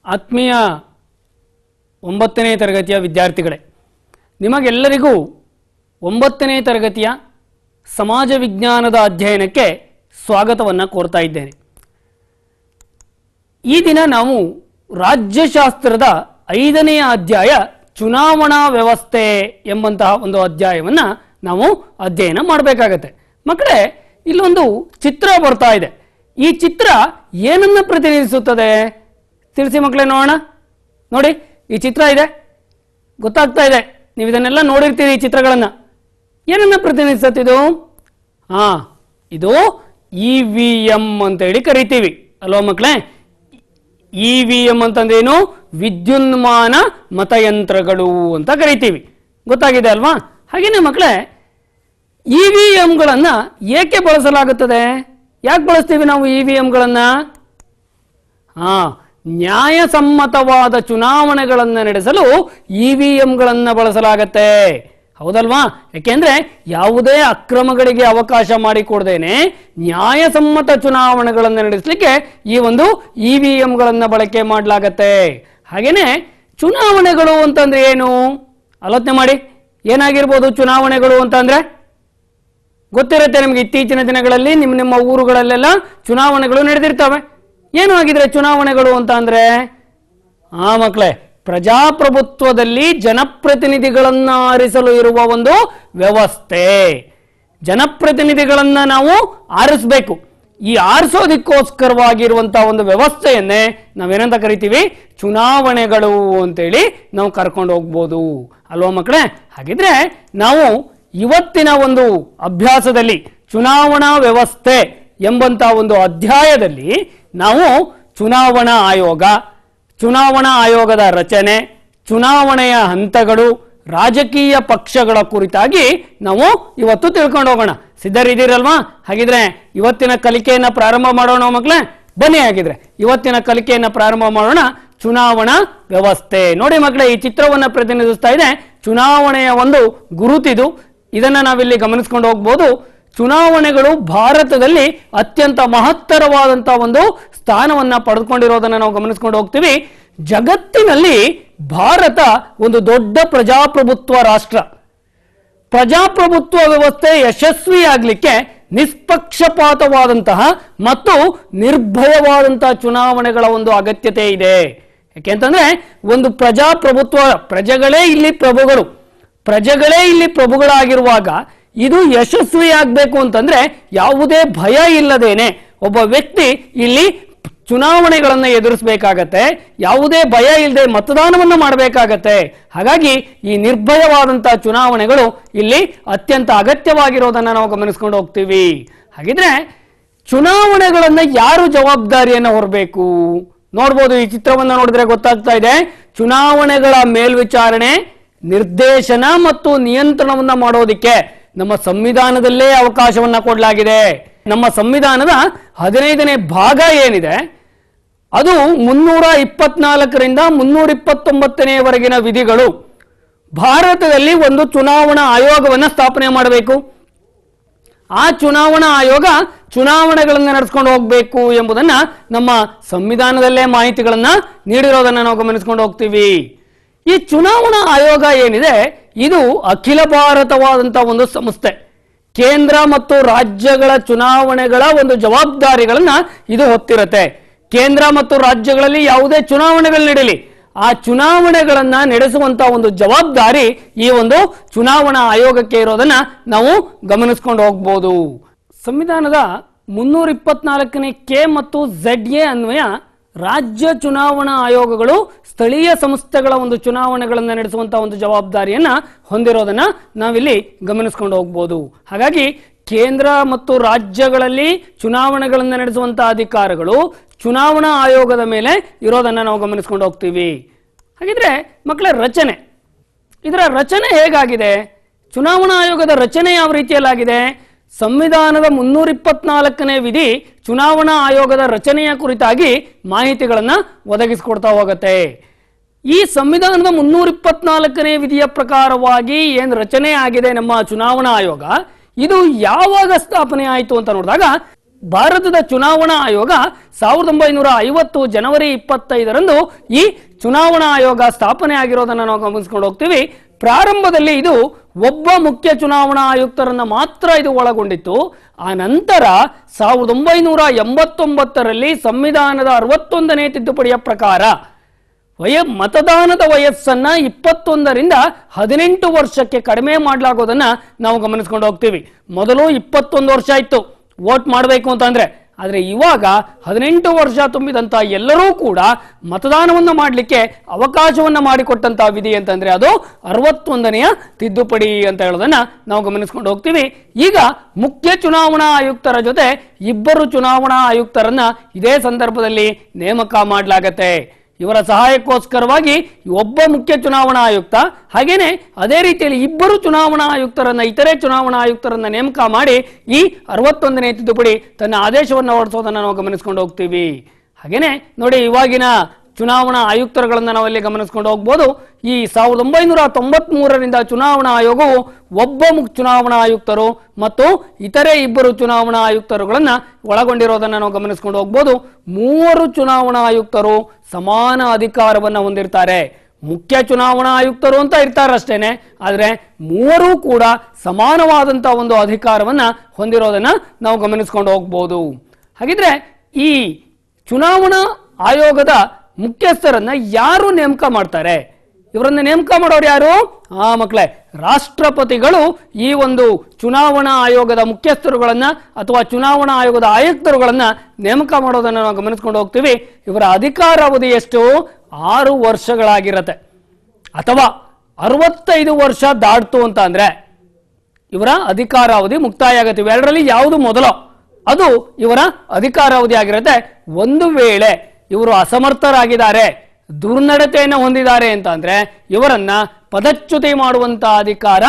ಆತ್ಮೀಯ 9ನೇ ತರಗತಿಯ ವಿದ್ಯಾರ್ಥಿಗಳೇ, ನಿಮಗೆಲ್ಲರಿಗೂ 9ನೇ ತರಗತಿಯ ಸಮಾಜ ವಿಜ್ಞಾನದ ಅಧ್ಯಯನಕ್ಕೆ ಸ್ವಾಗತವನ್ನು ಕೋರ್ತಾ ಇದ್ದೇನೆ. ಈ ದಿನ ನಾವು ರಾಜ್ಯಶಾಸ್ತ್ರದ 5ನೇ ಅಧ್ಯಾಯ ಚುನಾವಣಾ ವ್ಯವಸ್ಥೆ ಎಂಬಂತಹ ಒಂದು ಅಧ್ಯಾಯವನ್ನು ನಾವು ಅಧ್ಯಯನ ಮಾಡಬೇಕಾಗತ್ತೆ. ಮಕ್ಕಳೇ, ಇಲ್ಲೊಂದು ಚಿತ್ರ ಬರ್ತಾ ಇದೆ. ಈ ಚಿತ್ರ ಏನನ್ನ ಪ್ರತಿನಿಧಿಸುತ್ತದೆ ತಿಳಿಸಿ ಮಕ್ಕಳೇ, ನೋಡೋಣ. ನೋಡಿ, ಈ ಚಿತ್ರ ಇದೆ, ಗೊತ್ತಾಗ್ತಾ ಇದೆ. ನೀವು ಇದನ್ನೆಲ್ಲ ನೋಡಿರ್ತೀರಿ. ಈ ಚಿತ್ರಗಳನ್ನು ಏನನ್ನ ಪ್ರತಿನಿಧಿಸುತ್ತಿದ್ದು? ಇದು EVM ಅಂತ ಹೇಳಿ ಕರಿತೀವಿ ಅಲ್ವಾ ಮಕ್ಕಳೇ? EVM ಅಂತಂದೇನು? ವಿದ್ಯುನ್ಮಾನ ಮತಯಂತ್ರಗಳು ಅಂತ ಕರಿತೀವಿ. ಗೊತ್ತಾಗಿದೆ ಅಲ್ವಾ? ಹಾಗೇನೆ ಮಕ್ಕಳೇ, EVMಗಳನ್ನು ಏಕೆ ಬಳಸಲಾಗುತ್ತದೆ? ಯಾಕೆ ಬಳಸ್ತೀವಿ ನಾವು EVMಗಳನ್ನು? ನ್ಯಾಯಸಮ್ಮತವಾದ ಚುನಾವಣೆಗಳನ್ನು ನಡೆಸಲು EVMಗಳನ್ನು ಬಳಸಲಾಗತ್ತೆ, ಹೌದಲ್ವಾ? ಯಾಕೆಂದ್ರೆ ಯಾವುದೇ ಅಕ್ರಮಗಳಿಗೆ ಅವಕಾಶ ಮಾಡಿಕೊಡದೇನೆ ನ್ಯಾಯಸಮ್ಮತ ಚುನಾವಣೆಗಳನ್ನು ನಡೆಸಲಿಕ್ಕೆ ಈ ಒಂದು EVMಗಳನ್ನು ಬಳಕೆ ಮಾಡಲಾಗತ್ತೆ. ಹಾಗೇನೆ ಚುನಾವಣೆಗಳು ಅಂತಂದ್ರೆ ಏನು ಆಲೋಚನೆ ಮಾಡಿ. ಏನಾಗಿರ್ಬೋದು ಚುನಾವಣೆಗಳು ಅಂತಂದ್ರೆ? ಗೊತ್ತಿರುತ್ತೆ ನಿಮ್ಗೆ. ಇತ್ತೀಚಿನ ದಿನಗಳಲ್ಲಿ ನಿಮ್ಮ ಊರುಗಳಲ್ಲೆಲ್ಲ ಚುನಾವಣೆಗಳು ನಡೆದಿರ್ತವೆ. ಏನು ಆಗಿದ್ರೆ ಚುನಾವಣೆಗಳು ಅಂತ ಅಂದ್ರೆ? ಮಕ್ಕಳೇ, ಪ್ರಜಾಪ್ರಭುತ್ವದಲ್ಲಿ ಜನಪ್ರತಿನಿಧಿಗಳನ್ನ ಆರಿಸಲು ಇರುವ ಒಂದು ವ್ಯವಸ್ಥೆ. ಜನಪ್ರತಿನಿಧಿಗಳನ್ನ ನಾವು ಆರಿಸಬೇಕು. ಈ ಆರಿಸೋದಕ್ಕೋಸ್ಕರವಾಗಿರುವಂತಹ ಒಂದು ವ್ಯವಸ್ಥೆಯನ್ನೇ ನಾವೇನಂತ ಕರಿತೀವಿ? ಚುನಾವಣೆಗಳು ಅಂತೇಳಿ ನಾವು ಕರ್ಕೊಂಡು ಹೋಗ್ಬೋದು ಅಲ್ವಾ ಮಕ್ಕಳೇ? ಹಾಗಿದ್ರೆ ನಾವು ಇವತ್ತಿನ ಒಂದು ಅಭ್ಯಾಸದಲ್ಲಿ ಚುನಾವಣಾ ವ್ಯವಸ್ಥೆ ಎಂಬಂತಹ ಒಂದು ಅಧ್ಯಾಯದಲ್ಲಿ ನಾವು ಚುನಾವಣಾ ಆಯೋಗ, ಚುನಾವಣಾ ಆಯೋಗದ ರಚನೆ, ಚುನಾವಣೆಯ ಹಂತಗಳು, ರಾಜಕೀಯ ಪಕ್ಷಗಳ ಕುರಿತಾಗಿ ನಾವು ಇವತ್ತು ತಿಳ್ಕೊಂಡು ಹೋಗೋಣ. ಸಿದ್ಧರಿದ್ದೀರಲ್ವಾ? ಹಾಗಿದ್ರೆ ಇವತ್ತಿನ ಕಲಿಕೆಯನ್ನ ಪ್ರಾರಂಭ ಮಾಡೋಣ ಮಕ್ಕಳೇ. ಬನ್ನಿ, ಹಾಗಿದ್ರೆ ಇವತ್ತಿನ ಕಲಿಕೆಯನ್ನ ಪ್ರಾರಂಭ ಮಾಡೋಣ. ಚುನಾವಣಾ ವ್ಯವಸ್ಥೆ ನೋಡಿ ಮಕ್ಕಳೇ, ಈ ಚಿತ್ರವನ್ನು ಪ್ರತಿನಿಧಿಸ್ತಾ ಇದೆ. ಚುನಾವಣೆಯ ಒಂದು ಗುರುತಿದು. ಇದನ್ನ ನಾವಿಲ್ಲಿ ಗಮನಿಸ್ಕೊಂಡು ಹೋಗ್ಬೋದು. ಚುನಾವಣೆಗಳು ಭಾರತದಲ್ಲಿ ಅತ್ಯಂತ ಮಹತ್ತರವಾದಂತಹ ಒಂದು ಸ್ಥಾನವನ್ನ ಪಡೆದುಕೊಂಡಿರೋದನ್ನ ನಾವು ಗಮನಿಸ್ಕೊಂಡು ಹೋಗ್ತೀವಿ. ಜಗತ್ತಿನಲ್ಲಿ ಭಾರತ ಒಂದು ದೊಡ್ಡ ಪ್ರಜಾಪ್ರಭುತ್ವ ರಾಷ್ಟ್ರ. ಪ್ರಜಾಪ್ರಭುತ್ವ ವ್ಯವಸ್ಥೆ ಯಶಸ್ವಿಯಾಗಲಿಕ್ಕೆ ನಿಷ್ಪಕ್ಷಪಾತವಾದಂತಹ ಮತ್ತು ನಿರ್ಭಯವಾದಂತಹ ಚುನಾವಣೆಗಳ ಒಂದು ಅಗತ್ಯತೆ ಇದೆ. ಯಾಕೆಂತಂದ್ರೆ ಒಂದು ಪ್ರಜಾಪ್ರಭುತ್ವ, ಪ್ರಜೆಗಳೇ ಇಲ್ಲಿ ಪ್ರಭುಗಳು, ಪ್ರಜೆಗಳೇ ಇಲ್ಲಿ ಪ್ರಭುಗಳಾಗಿರುವಾಗ ಇದು ಯಶಸ್ವಿಯಾಗಬೇಕು ಅಂತಂದ್ರೆ ಯಾವುದೇ ಭಯ ಇಲ್ಲದೇನೆ ಒಬ್ಬ ವ್ಯಕ್ತಿ ಇಲ್ಲಿ ಚುನಾವಣೆಗಳನ್ನು ಎದುರಿಸಬೇಕಾಗತ್ತೆ. ಯಾವುದೇ ಭಯ ಇಲ್ಲದೆ ಮತದಾನವನ್ನು ಮಾಡಬೇಕಾಗತ್ತೆ. ಹಾಗಾಗಿ ಈ ನಿರ್ಭಯವಾದಂತಹ ಚುನಾವಣೆಗಳು ಇಲ್ಲಿ ಅತ್ಯಂತ ಅಗತ್ಯವಾಗಿರೋದನ್ನ ನಾವು ಗಮನಿಸ್ಕೊಂಡು ಹೋಗ್ತೀವಿ. ಹಾಗಿದ್ರೆ ಚುನಾವಣೆಗಳನ್ನ ಯಾರು ಜವಾಬ್ದಾರಿಯನ್ನು ಹೊರಬೇಕು ನೋಡ್ಬೋದು. ಈ ಚಿತ್ರವನ್ನು ನೋಡಿದ್ರೆ ಗೊತ್ತಾಗ್ತಾ ಇದೆ. ಚುನಾವಣೆಗಳ ಮೇಲ್ವಿಚಾರಣೆ, ನಿರ್ದೇಶನ ಮತ್ತು ನಿಯಂತ್ರಣವನ್ನ ಮಾಡೋದಿಕ್ಕೆ ನಮ್ಮ ಸಂವಿಧಾನದಲ್ಲೇ ಅವಕಾಶವನ್ನ ಕೊಡಲಾಗಿದೆ. ನಮ್ಮ ಸಂವಿಧಾನದ 15ನೇ ಭಾಗ ಏನಿದೆ ಅದು 324ರಿಂದ 329ವರೆಗಿನ ವಿಧಿಗಳು ಭಾರತದಲ್ಲಿ ಒಂದು ಚುನಾವಣಾ ಆಯೋಗವನ್ನ ಸ್ಥಾಪನೆ ಮಾಡಬೇಕು. ಆ ಚುನಾವಣಾ ಆಯೋಗ ಚುನಾವಣೆಗಳನ್ನು ನಡೆಸ್ಕೊಂಡು ಹೋಗ್ಬೇಕು ಎಂಬುದನ್ನ ನಮ್ಮ ಸಂವಿಧಾನದಲ್ಲೇ ಮಾಹಿತಿಗಳನ್ನ ನೀಡಿರೋದನ್ನ ನಾವು ಗಮನಿಸ್ಕೊಂಡು ಹೋಗ್ತೀವಿ. ಈ ಚುನಾವಣಾ ಆಯೋಗ ಏನಿದೆ ಇದು ಅಖಿಲ ಭಾರತವಾದಂತಹ ಒಂದು ಸಂಸ್ಥೆ. ಕೇಂದ್ರ ಮತ್ತು ರಾಜ್ಯಗಳ ಚುನಾವಣೆಗಳ ಒಂದು ಜವಾಬ್ದಾರಿಗಳನ್ನ ಇದು ಹೊತ್ತಿರುತ್ತೆ. ಕೇಂದ್ರ ಮತ್ತು ರಾಜ್ಯಗಳಲ್ಲಿ ಯಾವುದೇ ಚುನಾವಣೆಗಳು ನಡೀಲಿ, ಆ ಚುನಾವಣೆಗಳನ್ನ ನಡೆಸುವಂತಹ ಒಂದು ಜವಾಬ್ದಾರಿ ಈ ಒಂದು ಚುನಾವಣಾ ಆಯೋಗಕ್ಕೆ ಇರೋದನ್ನ ನಾವು ಗಮನಿಸ್ಕೊಂಡು ಹೋಗ್ಬೋದು. ಸಂವಿಧಾನದ 324ನೇ ಕೆ ಮತ್ತು ZA ಅನ್ವಯ ರಾಜ್ಯ ಚುನಾವಣಾ ಆಯೋಗಗಳು ಸ್ಥಳೀಯ ಸಂಸ್ಥೆಗಳ ಒಂದು ಚುನಾವಣೆಗಳನ್ನು ನಡೆಸುವಂತಹ ಒಂದು ಜವಾಬ್ದಾರಿಯನ್ನ ಹೊಂದಿರೋದನ್ನ ನಾವಿಲ್ಲಿ ಗಮನಿಸ್ಕೊಂಡು ಹೋಗ್ಬೋದು. ಹಾಗಾಗಿ ಕೇಂದ್ರ ಮತ್ತು ರಾಜ್ಯಗಳಲ್ಲಿ ಚುನಾವಣೆಗಳನ್ನು ನಡೆಸುವಂತಹ ಅಧಿಕಾರಗಳು ಚುನಾವಣಾ ಆಯೋಗದ ಮೇಲೆ ಇರೋದನ್ನ ನಾವು ಗಮನಿಸ್ಕೊಂಡು ಹೋಗ್ತೀವಿ. ಹಾಗಿದ್ರೆ ಮಕ್ಕಳ ರಚನೆ, ಇದರ ರಚನೆ ಹೇಗಾಗಿದೆ? ಚುನಾವಣಾ ಆಯೋಗದ ರಚನೆ ಯಾವ ರೀತಿಯಲ್ಲಾಗಿದೆ? ಸಂವಿಧಾನದ 324ನೇ ವಿಧಿ ಚುನಾವಣಾ ಆಯೋಗದ ರಚನೆಯ ಕುರಿತಾಗಿ ಮಾಹಿತಿಗಳನ್ನ ಒದಗಿಸಿಕೊಡ್ತಾ ಹೋಗುತ್ತೆ. ಈ ಸಂವಿಧಾನದ 324ನೇ ವಿಧಿಯ ಪ್ರಕಾರವಾಗಿ ಏನು ರಚನೆ ಆಗಿದೆ ನಮ್ಮ ಚುನಾವಣಾ ಆಯೋಗ, ಇದು ಯಾವಾಗ ಸ್ಥಾಪನೆ ಆಯಿತು ಅಂತ ನೋಡಿದಾಗ ಭಾರತದ ಚುನಾವಣಾ ಆಯೋಗ 1950 ಜನವರಿ 25ರಂದು ಈ ಚುನಾವಣಾ ಆಯೋಗ ಸ್ಥಾಪನೆ ಆಗಿರೋದನ್ನು ನಾವು ಗಮನಿಸ್ಕೊಂಡು ಹೋಗ್ತೀವಿ. ಪ್ರಾರಂಭದಲ್ಲಿ ಇದು ಒಬ್ಬ ಮುಖ್ಯ ಚುನಾವಣಾ ಆಯುಕ್ತರನ್ನ ಮಾತ್ರ ಇದು ಒಳಗೊಂಡಿತ್ತು. ಆ ನಂತರ 1989ರಲ್ಲಿ ಸಂವಿಧಾನದ 61ನೇ ತಿದ್ದುಪಡಿಯ ಪ್ರಕಾರ ಮತದಾನದ ವಯಸ್ಸನ್ನ 21ರಿಂದ 18 ವರ್ಷಕ್ಕೆ ಕಡಿಮೆ ಮಾಡಲಾಗೋದನ್ನ ನಾವು ಗಮನಿಸ್ಕೊಂಡು ಹೋಗ್ತೀವಿ. ಮೊದಲು 21 ವರ್ಷ ಇತ್ತು ವೋಟ್ ಮಾಡಬೇಕು ಅಂತಂದ್ರೆ, ಆದ್ರೆ ಇವಾಗ 18 ವರ್ಷ ತುಂಬಿದಂತ ಎಲ್ಲರೂ ಕೂಡ ಮತದಾನವನ್ನು ಮಾಡಲಿಕ್ಕೆ ಅವಕಾಶವನ್ನ ಮಾಡಿಕೊಟ್ಟಂತ ವಿಧಿ ಅಂತಂದ್ರೆ ಅದು 61ನೆಯ ತಿದ್ದುಪಡಿ ಅಂತ ಹೇಳೋದನ್ನ ನಾವು ಗಮನಿಸ್ಕೊಂಡು ಹೋಗ್ತೀವಿ. ಈಗ ಮುಖ್ಯ ಚುನಾವಣಾ ಆಯುಕ್ತರ ಜೊತೆ 2 ಚುನಾವಣಾ ಆಯುಕ್ತರನ್ನ ಇದೇ ಸಂದರ್ಭದಲ್ಲಿ ನೇಮಕ ಮಾಡಲಾಗತ್ತೆ. ಇವರ ಸಹಾಯಕ್ಕೋಸ್ಕರವಾಗಿ ಒಬ್ಬ ಮುಖ್ಯ ಚುನಾವಣಾ ಆಯುಕ್ತ, ಹಾಗೇನೆ ಅದೇ ರೀತಿಯಲ್ಲಿ 2 ಚುನಾವಣಾ ಆಯುಕ್ತರನ್ನ, ಇತರೆ ಚುನಾವಣಾ ಆಯುಕ್ತರನ್ನ ನೇಮಕ ಮಾಡಿ ಈ 61ನೇ ತಿದ್ದುಪಡಿ ತನ್ನ ಆದೇಶವನ್ನು ಹೊರಡಿಸೋದನ್ನ ನಾವು ಗಮನಿಸ್ಕೊಂಡು ಹೋಗ್ತೀವಿ. ಹಾಗೇನೆ ನೋಡಿ, ಇವಾಗಿನ ಚುನಾವಣಾ ಆಯುಕ್ತರುಗಳನ್ನ ನಾವಲ್ಲಿ ಗಮನಿಸ್ಕೊಂಡು ಹೋಗ್ಬೋದು. ಈ 1993ರಿಂದ ಚುನಾವಣಾ ಆಯೋಗವು ಒಬ್ಬ ಚುನಾವಣಾ ಆಯುಕ್ತರು ಮತ್ತು ಇತರೆ 2 ಚುನಾವಣಾ ಆಯುಕ್ತರುಗಳನ್ನ ಒಳಗೊಂಡಿರೋದನ್ನ ನಾವು ಗಮನಿಸ್ಕೊಂಡು ಹೋಗ್ಬೋದು. 3 ಚುನಾವಣಾ ಆಯುಕ್ತರು ಸಮಾನ ಅಧಿಕಾರವನ್ನ ಹೊಂದಿರ್ತಾರೆ. ಮುಖ್ಯ ಚುನಾವಣಾ ಆಯುಕ್ತರು ಅಂತ ಇರ್ತಾರಷ್ಟೇನೆ, ಆದ್ರೆ 3 ಕೂಡ ಸಮಾನವಾದಂತ ಒಂದು ಅಧಿಕಾರವನ್ನ ಹೊಂದಿರೋದನ್ನ ನಾವು ಗಮನಿಸ್ಕೊಂಡು ಹೋಗ್ಬೋದು. ಹಾಗಿದ್ರೆ ಈ ಚುನಾವಣಾ ಆಯೋಗದ ಮುಖ್ಯಸ್ಥರನ್ನ ಯಾರು ನೇಮಕ ಮಾಡ್ತಾರೆ? ಇವರನ್ನ ನೇಮಕ ಮಾಡೋರು ಯಾರು? ಮಕ್ಕಳೇ, ರಾಷ್ಟ್ರಪತಿಗಳು ಈ ಒಂದು ಚುನಾವಣಾ ಆಯೋಗದ ಮುಖ್ಯಸ್ಥರುಗಳನ್ನ ಅಥವಾ ಚುನಾವಣಾ ಆಯೋಗದ ಆಯುಕ್ತರುಗಳನ್ನ ನೇಮಕ ಮಾಡೋದನ್ನ ನಾವು ಗಮನಿಸ್ಕೊಂಡು ಹೋಗ್ತೀವಿ. ಇವರ ಅಧಿಕಾರಾವಧಿ ಎಷ್ಟು? 6 ವರ್ಷಗಳಾಗಿರತ್ತೆ. ಅಥವಾ 65 ವರ್ಷ ದಾಟ್ತು ಅಂತ ಅಂದ್ರೆ ಇವರ ಅಧಿಕಾರಾವಧಿ ಮುಕ್ತಾಯ ಆಗತ್ತೆ. ಇವೆರಡರಲ್ಲಿ ಯಾವುದು ಮೊದಲು ಅದು ಇವರ ಅಧಿಕಾರಾವಧಿ ಆಗಿರುತ್ತೆ. ಒಂದು ವೇಳೆ ಇವರು ಅಸಮರ್ಥರಾಗಿದ್ದಾರೆ, ದುರ್ನಡತೆಯನ್ನು ಹೊಂದಿದ್ದಾರೆ ಅಂತ ಅಂದ್ರೆ ಇವರನ್ನ ಪದಚ್ಯುತಿ ಮಾಡುವಂತ ಅಧಿಕಾರ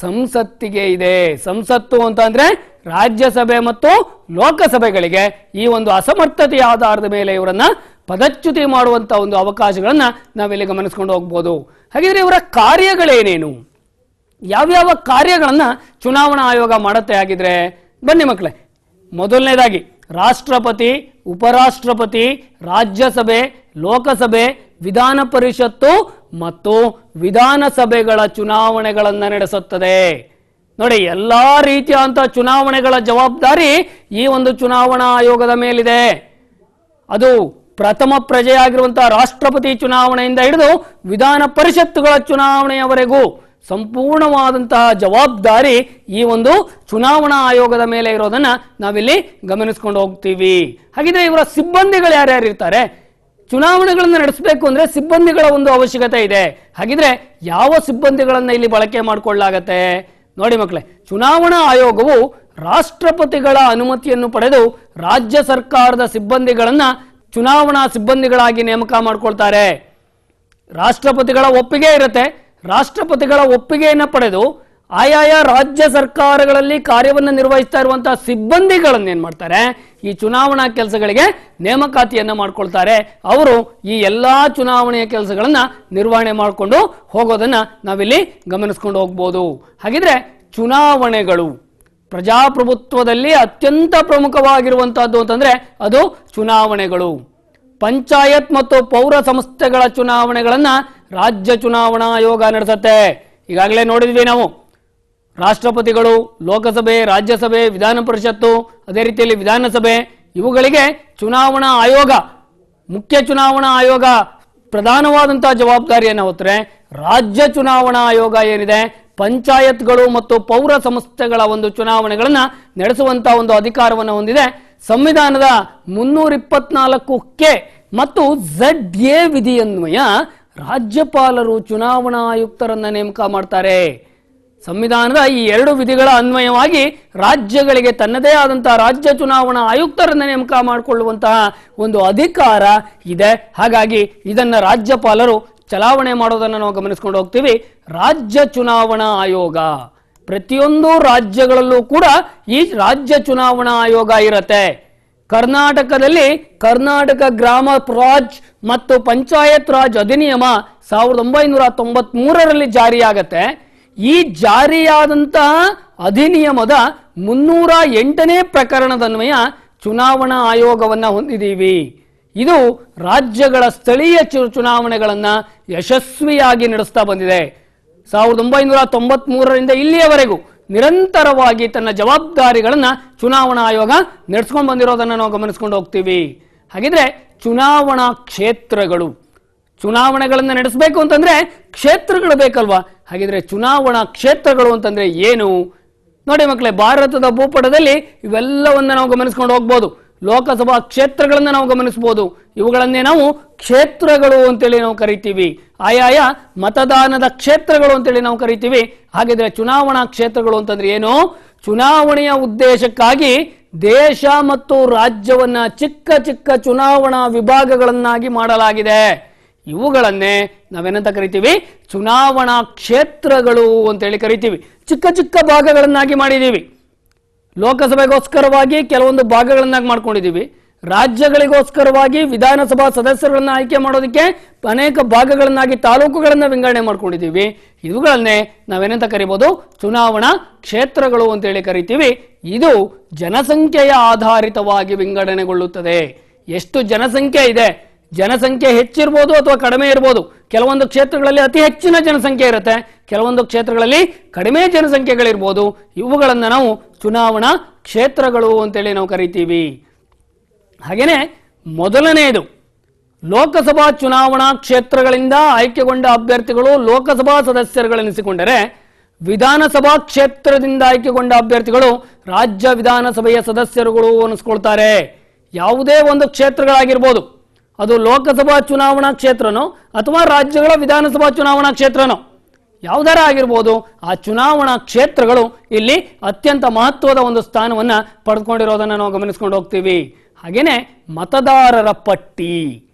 ಸಂಸತ್ತಿಗೆ ಇದೆ. ಸಂಸತ್ತು ಅಂತ ಅಂದ್ರೆ ರಾಜ್ಯಸಭೆ ಮತ್ತು ಲೋಕಸಭೆಗಳಿಗೆ ಈ ಒಂದು ಅಸಮರ್ಥತೆಯ ಆಧಾರದ ಮೇಲೆ ಇವರನ್ನ ಪದಚ್ಯುತಿ ಮಾಡುವಂತ ಒಂದು ಅವಕಾಶಗಳನ್ನ ನಾವಿಲ್ಲಿ ಗಮನಿಸ್ಕೊಂಡು ಹೋಗ್ಬೋದು. ಹಾಗಿದ್ರೆ ಇವರ ಕಾರ್ಯಗಳೇನೇನು, ಯಾವ್ಯಾವ ಕಾರ್ಯಗಳನ್ನ ಚುನಾವಣಾ ಆಯೋಗ ಮಾಡುತ್ತೆ ಆಗಿದ್ರೆ ಬನ್ನಿ ಮಕ್ಕಳೇ. ಮೊದಲನೇದಾಗಿ ರಾಷ್ಟ್ರಪತಿ, ಉಪರಾಷ್ಟ್ರಪತಿ, ರಾಜ್ಯಸಭೆ, ಲೋಕಸಭೆ, ವಿಧಾನ ಪರಿಷತ್ತು ಮತ್ತು ವಿಧಾನಸಭೆಗಳ ಚುನಾವಣೆಗಳನ್ನು ನಡೆಸುತ್ತದೆ. ನೋಡಿ, ಎಲ್ಲಾ ರೀತಿಯಾದಂತ ಚುನಾವಣೆಗಳ ಜವಾಬ್ದಾರಿ ಈ ಒಂದು ಚುನಾವಣಾ ಆಯೋಗದ ಮೇಲಿದೆ. ಅದು ಪ್ರಥಮ ಪ್ರಜೆಯಾಗಿರುವಂತಹ ರಾಷ್ಟ್ರಪತಿ ಚುನಾವಣೆಯಿಂದ ಹಿಡಿದು ವಿಧಾನ ಪರಿಷತ್ತುಗಳ ಚುನಾವಣೆಯವರೆಗೂ ಸಂಪೂರ್ಣವಾದಂತಹ ಜವಾಬ್ದಾರಿ ಈ ಒಂದು ಚುನಾವಣಾ ಆಯೋಗದ ಮೇಲೆ ಇರೋದನ್ನ ನಾವಿಲ್ಲಿ ಗಮನಿಸ್ಕೊಂಡು ಹೋಗ್ತೀವಿ. ಹಾಗಿದ್ರೆ ಇವರ ಸಿಬ್ಬಂದಿಗಳು ಯಾರ್ಯಾರು ಇರ್ತಾರೆ? ಚುನಾವಣೆಗಳನ್ನು ನಡೆಸಬೇಕು ಅಂದ್ರೆ ಸಿಬ್ಬಂದಿಗಳ ಒಂದು ಅವಶ್ಯಕತೆ ಇದೆ. ಹಾಗಿದ್ರೆ ಯಾವ ಸಿಬ್ಬಂದಿಗಳನ್ನ ಇಲ್ಲಿ ಬಳಕೆ ಮಾಡಿಕೊಳ್ಳಲಾಗತ್ತೆ? ನೋಡಿ ಮಕ್ಕಳೇ, ಚುನಾವಣಾ ಆಯೋಗವು ರಾಷ್ಟ್ರಪತಿಗಳ ಅನುಮತಿಯನ್ನು ಪಡೆದು ರಾಜ್ಯ ಸರ್ಕಾರದ ಸಿಬ್ಬಂದಿಗಳನ್ನ ಚುನಾವಣಾ ಸಿಬ್ಬಂದಿಗಳಾಗಿ ನೇಮಕ ಮಾಡ್ಕೊಳ್ತಾರೆ. ರಾಷ್ಟ್ರಪತಿಗಳ ಒಪ್ಪಿಗೆ ಇರುತ್ತೆ. ರಾಷ್ಟ್ರಪತಿಗಳ ಒಪ್ಪಿಗೆಯನ್ನು ಪಡೆದು ಆಯಾಯ ರಾಜ್ಯ ಸರ್ಕಾರಗಳಲ್ಲಿ ಕಾರ್ಯವನ್ನು ನಿರ್ವಹಿಸ್ತಾ ಇರುವಂತಹ ಸಿಬ್ಬಂದಿಗಳನ್ನ ಏನ್ ಮಾಡ್ತಾರೆ, ಈ ಚುನಾವಣಾ ಕೆಲಸಗಳಿಗೆ ನೇಮಕಾತಿಯನ್ನ ಮಾಡ್ಕೊಳ್ತಾರೆ. ಅವರು ಈ ಎಲ್ಲಾ ಚುನಾವಣೆಯ ಕೆಲಸಗಳನ್ನ ನಿರ್ವಹಣೆ ಮಾಡಿಕೊಂಡು ಹೋಗೋದನ್ನ ನಾವಿಲ್ಲಿ ಗಮನಿಸ್ಕೊಂಡು ಹೋಗ್ಬೋದು. ಹಾಗಿದ್ರೆ ಚುನಾವಣೆಗಳು ಪ್ರಜಾಪ್ರಭುತ್ವದಲ್ಲಿ ಅತ್ಯಂತ ಪ್ರಮುಖವಾಗಿರುವಂತಹದ್ದು ಅಂತಂದ್ರೆ ಅದು ಚುನಾವಣೆಗಳು. ಪಂಚಾಯತ್ ಮತ್ತು ಪೌರ ಸಂಸ್ಥೆಗಳ ಚುನಾವಣೆಗಳನ್ನ ರಾಜ್ಯ ಚುನಾವಣಾ ಆಯೋಗ ನಡೆಸುತ್ತೆ. ಈಗಾಗಲೇ ನೋಡಿದ್ವಿ ನಾವು, ರಾಷ್ಟ್ರಪತಿಗಳು, ಲೋಕಸಭೆ, ರಾಜ್ಯಸಭೆ, ವಿಧಾನ ಪರಿಷತ್ತು, ಅದೇ ರೀತಿಯಲ್ಲಿ ವಿಧಾನಸಭೆ, ಇವುಗಳಿಗೆ ಚುನಾವಣಾ ಆಯೋಗ, ಮುಖ್ಯ ಚುನಾವಣಾ ಆಯೋಗ ಪ್ರಧಾನವಾದಂತಹ ಜವಾಬ್ದಾರಿಯನ್ನು ಹೊತ್ತರೆ, ರಾಜ್ಯ ಚುನಾವಣಾ ಆಯೋಗ ಏನಿದೆ ಪಂಚಾಯತ್ಗಳು ಮತ್ತು ಪೌರ ಸಂಸ್ಥೆಗಳ ಒಂದು ಚುನಾವಣೆಗಳನ್ನ ನಡೆಸುವಂತಹ ಒಂದು ಅಧಿಕಾರವನ್ನು ಹೊಂದಿದೆ. ಸಂವಿಧಾನದ 324 ಮತ್ತು ZA ವಿಧಿಯನ್ವಯ ರಾಜ್ಯಪಾಲರು ಚುನಾವಣಾ ಆಯುಕ್ತರನ್ನ ನೇಮಕ ಮಾಡ್ತಾರೆ. ಸಂವಿಧಾನದ ಈ 2 ವಿಧಿಗಳ ಅನ್ವಯವಾಗಿ ರಾಜ್ಯಗಳಿಗೆ ತನ್ನದೇ ಆದಂತಹ ರಾಜ್ಯ ಚುನಾವಣಾ ಆಯುಕ್ತರನ್ನ ನೇಮಕ ಮಾಡಿಕೊಳ್ಳುವಂತಹ ಒಂದು ಅಧಿಕಾರ ಇದೆ. ಹಾಗಾಗಿ ಇದನ್ನ ರಾಜ್ಯಪಾಲರು ಚಲಾವಣೆ ಮಾಡೋದನ್ನು ನಾವು ಗಮನಿಸ್ಕೊಂಡು ಹೋಗ್ತೀವಿ. ರಾಜ್ಯ ಚುನಾವಣಾ ಆಯೋಗ ಪ್ರತಿಯೊಂದು ರಾಜ್ಯಗಳಲ್ಲೂ ಕೂಡ ಈ ರಾಜ್ಯ ಚುನಾವಣಾ ಆಯೋಗ ಇರುತ್ತೆ. ಕರ್ನಾಟಕದಲ್ಲಿ ಕರ್ನಾಟಕ ಗ್ರಾಮ ರಾಜ್ ಮತ್ತು ಪಂಚಾಯತ್ ರಾಜ್ ಅಧಿನಿಯಮ 1993ರಲ್ಲಿ ಜಾರಿಯಾಗತ್ತೆ. ಈ ಜಾರಿಯಾದಂತಹ ಅಧಿನಿಯಮದ 308ನೇ ಪ್ರಕರಣದನ್ವಯ ಚುನಾವಣಾ ಆಯೋಗವನ್ನ ಹೊಂದಿದ್ದೀವಿ. ಇದು ರಾಜ್ಯಗಳ ಸ್ಥಳೀಯ ಚುನಾವಣೆಗಳನ್ನ ಯಶಸ್ವಿಯಾಗಿ ನಡೆಸ್ತಾ ಬಂದಿದೆ. 1993ರಿಂದ ಇಲ್ಲಿಯವರೆಗೂ ನಿರಂತರವಾಗಿ ತನ್ನ ಜವಾಬ್ದಾರಿಗಳನ್ನ ಚುನಾವಣಾ ಆಯೋಗ ನಡೆಸ್ಕೊಂಡು ಬಂದಿರೋದನ್ನ ನಾವು ಗಮನಿಸ್ಕೊಂಡು ಹೋಗ್ತೀವಿ. ಹಾಗಿದ್ರೆ ಚುನಾವಣಾ ಕ್ಷೇತ್ರಗಳು, ಚುನಾವಣೆಗಳನ್ನ ನಡೆಸಬೇಕು ಅಂತಂದ್ರೆ ಕ್ಷೇತ್ರಗಳು ಬೇಕಲ್ವಾ? ಹಾಗಿದ್ರೆ ಚುನಾವಣಾ ಕ್ಷೇತ್ರಗಳು ಅಂತಂದ್ರೆ ಏನು? ನೋಡಿ ಮಕ್ಕಳೇ, ಭಾರತದ ಭೂಪಟದಲ್ಲಿ ಇವೆಲ್ಲವನ್ನ ನಾವು ಗಮನಿಸ್ಕೊಂಡು ಹೋಗ್ಬೋದು. ಲೋಕಸಭಾ ಕ್ಷೇತ್ರಗಳನ್ನ ನಾವು ಗಮನಿಸಬಹುದು. ಇವುಗಳನ್ನೇ ನಾವು ಕ್ಷೇತ್ರಗಳು ಅಂತೇಳಿ ನಾವು ಕರಿತೀವಿ. ಆಯಾಯ ಮತದಾನದ ಕ್ಷೇತ್ರಗಳು ಅಂತೇಳಿ ನಾವು ಕರಿತೀವಿ. ಹಾಗಿದ್ರೆ ಚುನಾವಣಾ ಕ್ಷೇತ್ರಗಳು ಅಂತಂದ್ರೆ ಏನು? ಚುನಾವಣೆಯ ಉದ್ದೇಶಕ್ಕಾಗಿ ದೇಶ ಮತ್ತು ರಾಜ್ಯವನ್ನ ಚಿಕ್ಕ ಚಿಕ್ಕ ಚುನಾವಣಾ ವಿಭಾಗಗಳನ್ನಾಗಿ ಮಾಡಲಾಗಿದೆ. ಇವುಗಳನ್ನೇ ನಾವೇನಂತ ಕರಿತೀವಿ? ಚುನಾವಣಾ ಕ್ಷೇತ್ರಗಳು ಅಂತೇಳಿ ಕರಿತೀವಿ. ಚಿಕ್ಕ ಚಿಕ್ಕ ಭಾಗಗಳನ್ನಾಗಿ ಮಾಡಿದ್ದೀವಿ. ಲೋಕಸಭೆಗೋಸ್ಕರವಾಗಿ ಕೆಲವೊಂದು ಭಾಗಗಳನ್ನಾಗಿ ಮಾಡ್ಕೊಂಡಿದ್ದೀವಿ. ರಾಜ್ಯಗಳಿಗೋಸ್ಕರವಾಗಿ ವಿಧಾನಸಭಾ ಸದಸ್ಯರನ್ನ ಆಯ್ಕೆ ಮಾಡೋದಕ್ಕೆ ಅನೇಕ ಭಾಗಗಳನ್ನಾಗಿ ತಾಲೂಕುಗಳನ್ನ ವಿಂಗಡಣೆ ಮಾಡ್ಕೊಂಡಿದ್ದೀವಿ. ಇವುಗಳನ್ನೇ ನಾವೇನಂತ ಕರಿಬಹುದು? ಚುನಾವಣಾ ಕ್ಷೇತ್ರಗಳು ಅಂತೇಳಿ ಕರಿತೀವಿ. ಇದು ಜನಸಂಖ್ಯೆಯ ಆಧಾರಿತವಾಗಿ ವಿಂಗಡಣೆಗೊಳ್ಳುತ್ತದೆ. ಎಷ್ಟು ಜನಸಂಖ್ಯೆ ಇದೆ, ಜನಸಂಖ್ಯೆ ಹೆಚ್ಚಿರ್ಬೋದು ಅಥವಾ ಕಡಿಮೆ ಇರ್ಬೋದು. ಕೆಲವೊಂದು ಕ್ಷೇತ್ರಗಳಲ್ಲಿ ಅತಿ ಹೆಚ್ಚಿನ ಜನಸಂಖ್ಯೆ ಇರುತ್ತೆ, ಕೆಲವೊಂದು ಕ್ಷೇತ್ರಗಳಲ್ಲಿ ಕಡಿಮೆ ಜನಸಂಖ್ಯೆಗಳಿರ್ಬೋದು. ಇವುಗಳನ್ನು ನಾವು ಚುನಾವಣಾ ಕ್ಷೇತ್ರಗಳು ಅಂತೇಳಿ ನಾವು ಕರಿತೀವಿ. ಹಾಗೇನೆ ಮೊದಲನೆಯದು, ಲೋಕಸಭಾ ಚುನಾವಣಾ ಕ್ಷೇತ್ರಗಳಿಂದ ಆಯ್ಕೆಗೊಂಡ ಅಭ್ಯರ್ಥಿಗಳು ಲೋಕಸಭಾ ಸದಸ್ಯರುಗಳೆನಿಸಿಕೊಂಡರೆ, ವಿಧಾನಸಭಾ ಕ್ಷೇತ್ರದಿಂದ ಆಯ್ಕೆಗೊಂಡ ಅಭ್ಯರ್ಥಿಗಳು ರಾಜ್ಯ ವಿಧಾನಸಭೆಯ ಸದಸ್ಯರುಗಳು ಅನಿಸ್ಕೊಳ್ತಾರೆ. ಯಾವುದೇ ಒಂದು ಕ್ಷೇತ್ರಗಳಾಗಿರ್ಬೋದು, ಅದು ಲೋಕಸಭಾ ಚುನಾವಣಾ ಕ್ಷೇತ್ರನೋ ಅಥವಾ ರಾಜ್ಯಗಳ ವಿಧಾನಸಭಾ ಚುನಾವಣಾ ಕ್ಷೇತ್ರನೋ ಯಾವುದರ ಆಗಿರ್ಬೋದು, ಆ ಚುನಾವಣಾ ಕ್ಷೇತ್ರಗಳು ಇಲ್ಲಿ ಅತ್ಯಂತ ಮಹತ್ವದ ಒಂದು ಸ್ಥಾನವನ್ನ ಪಡೆದುಕೊಂಡಿರೋದನ್ನ ನಾವು ಗಮನಿಸ್ಕೊಂಡು ಹೋಗ್ತೀವಿ. ಹಾಗೇನೆ ಮತದಾರರ ಪಟ್ಟಿ.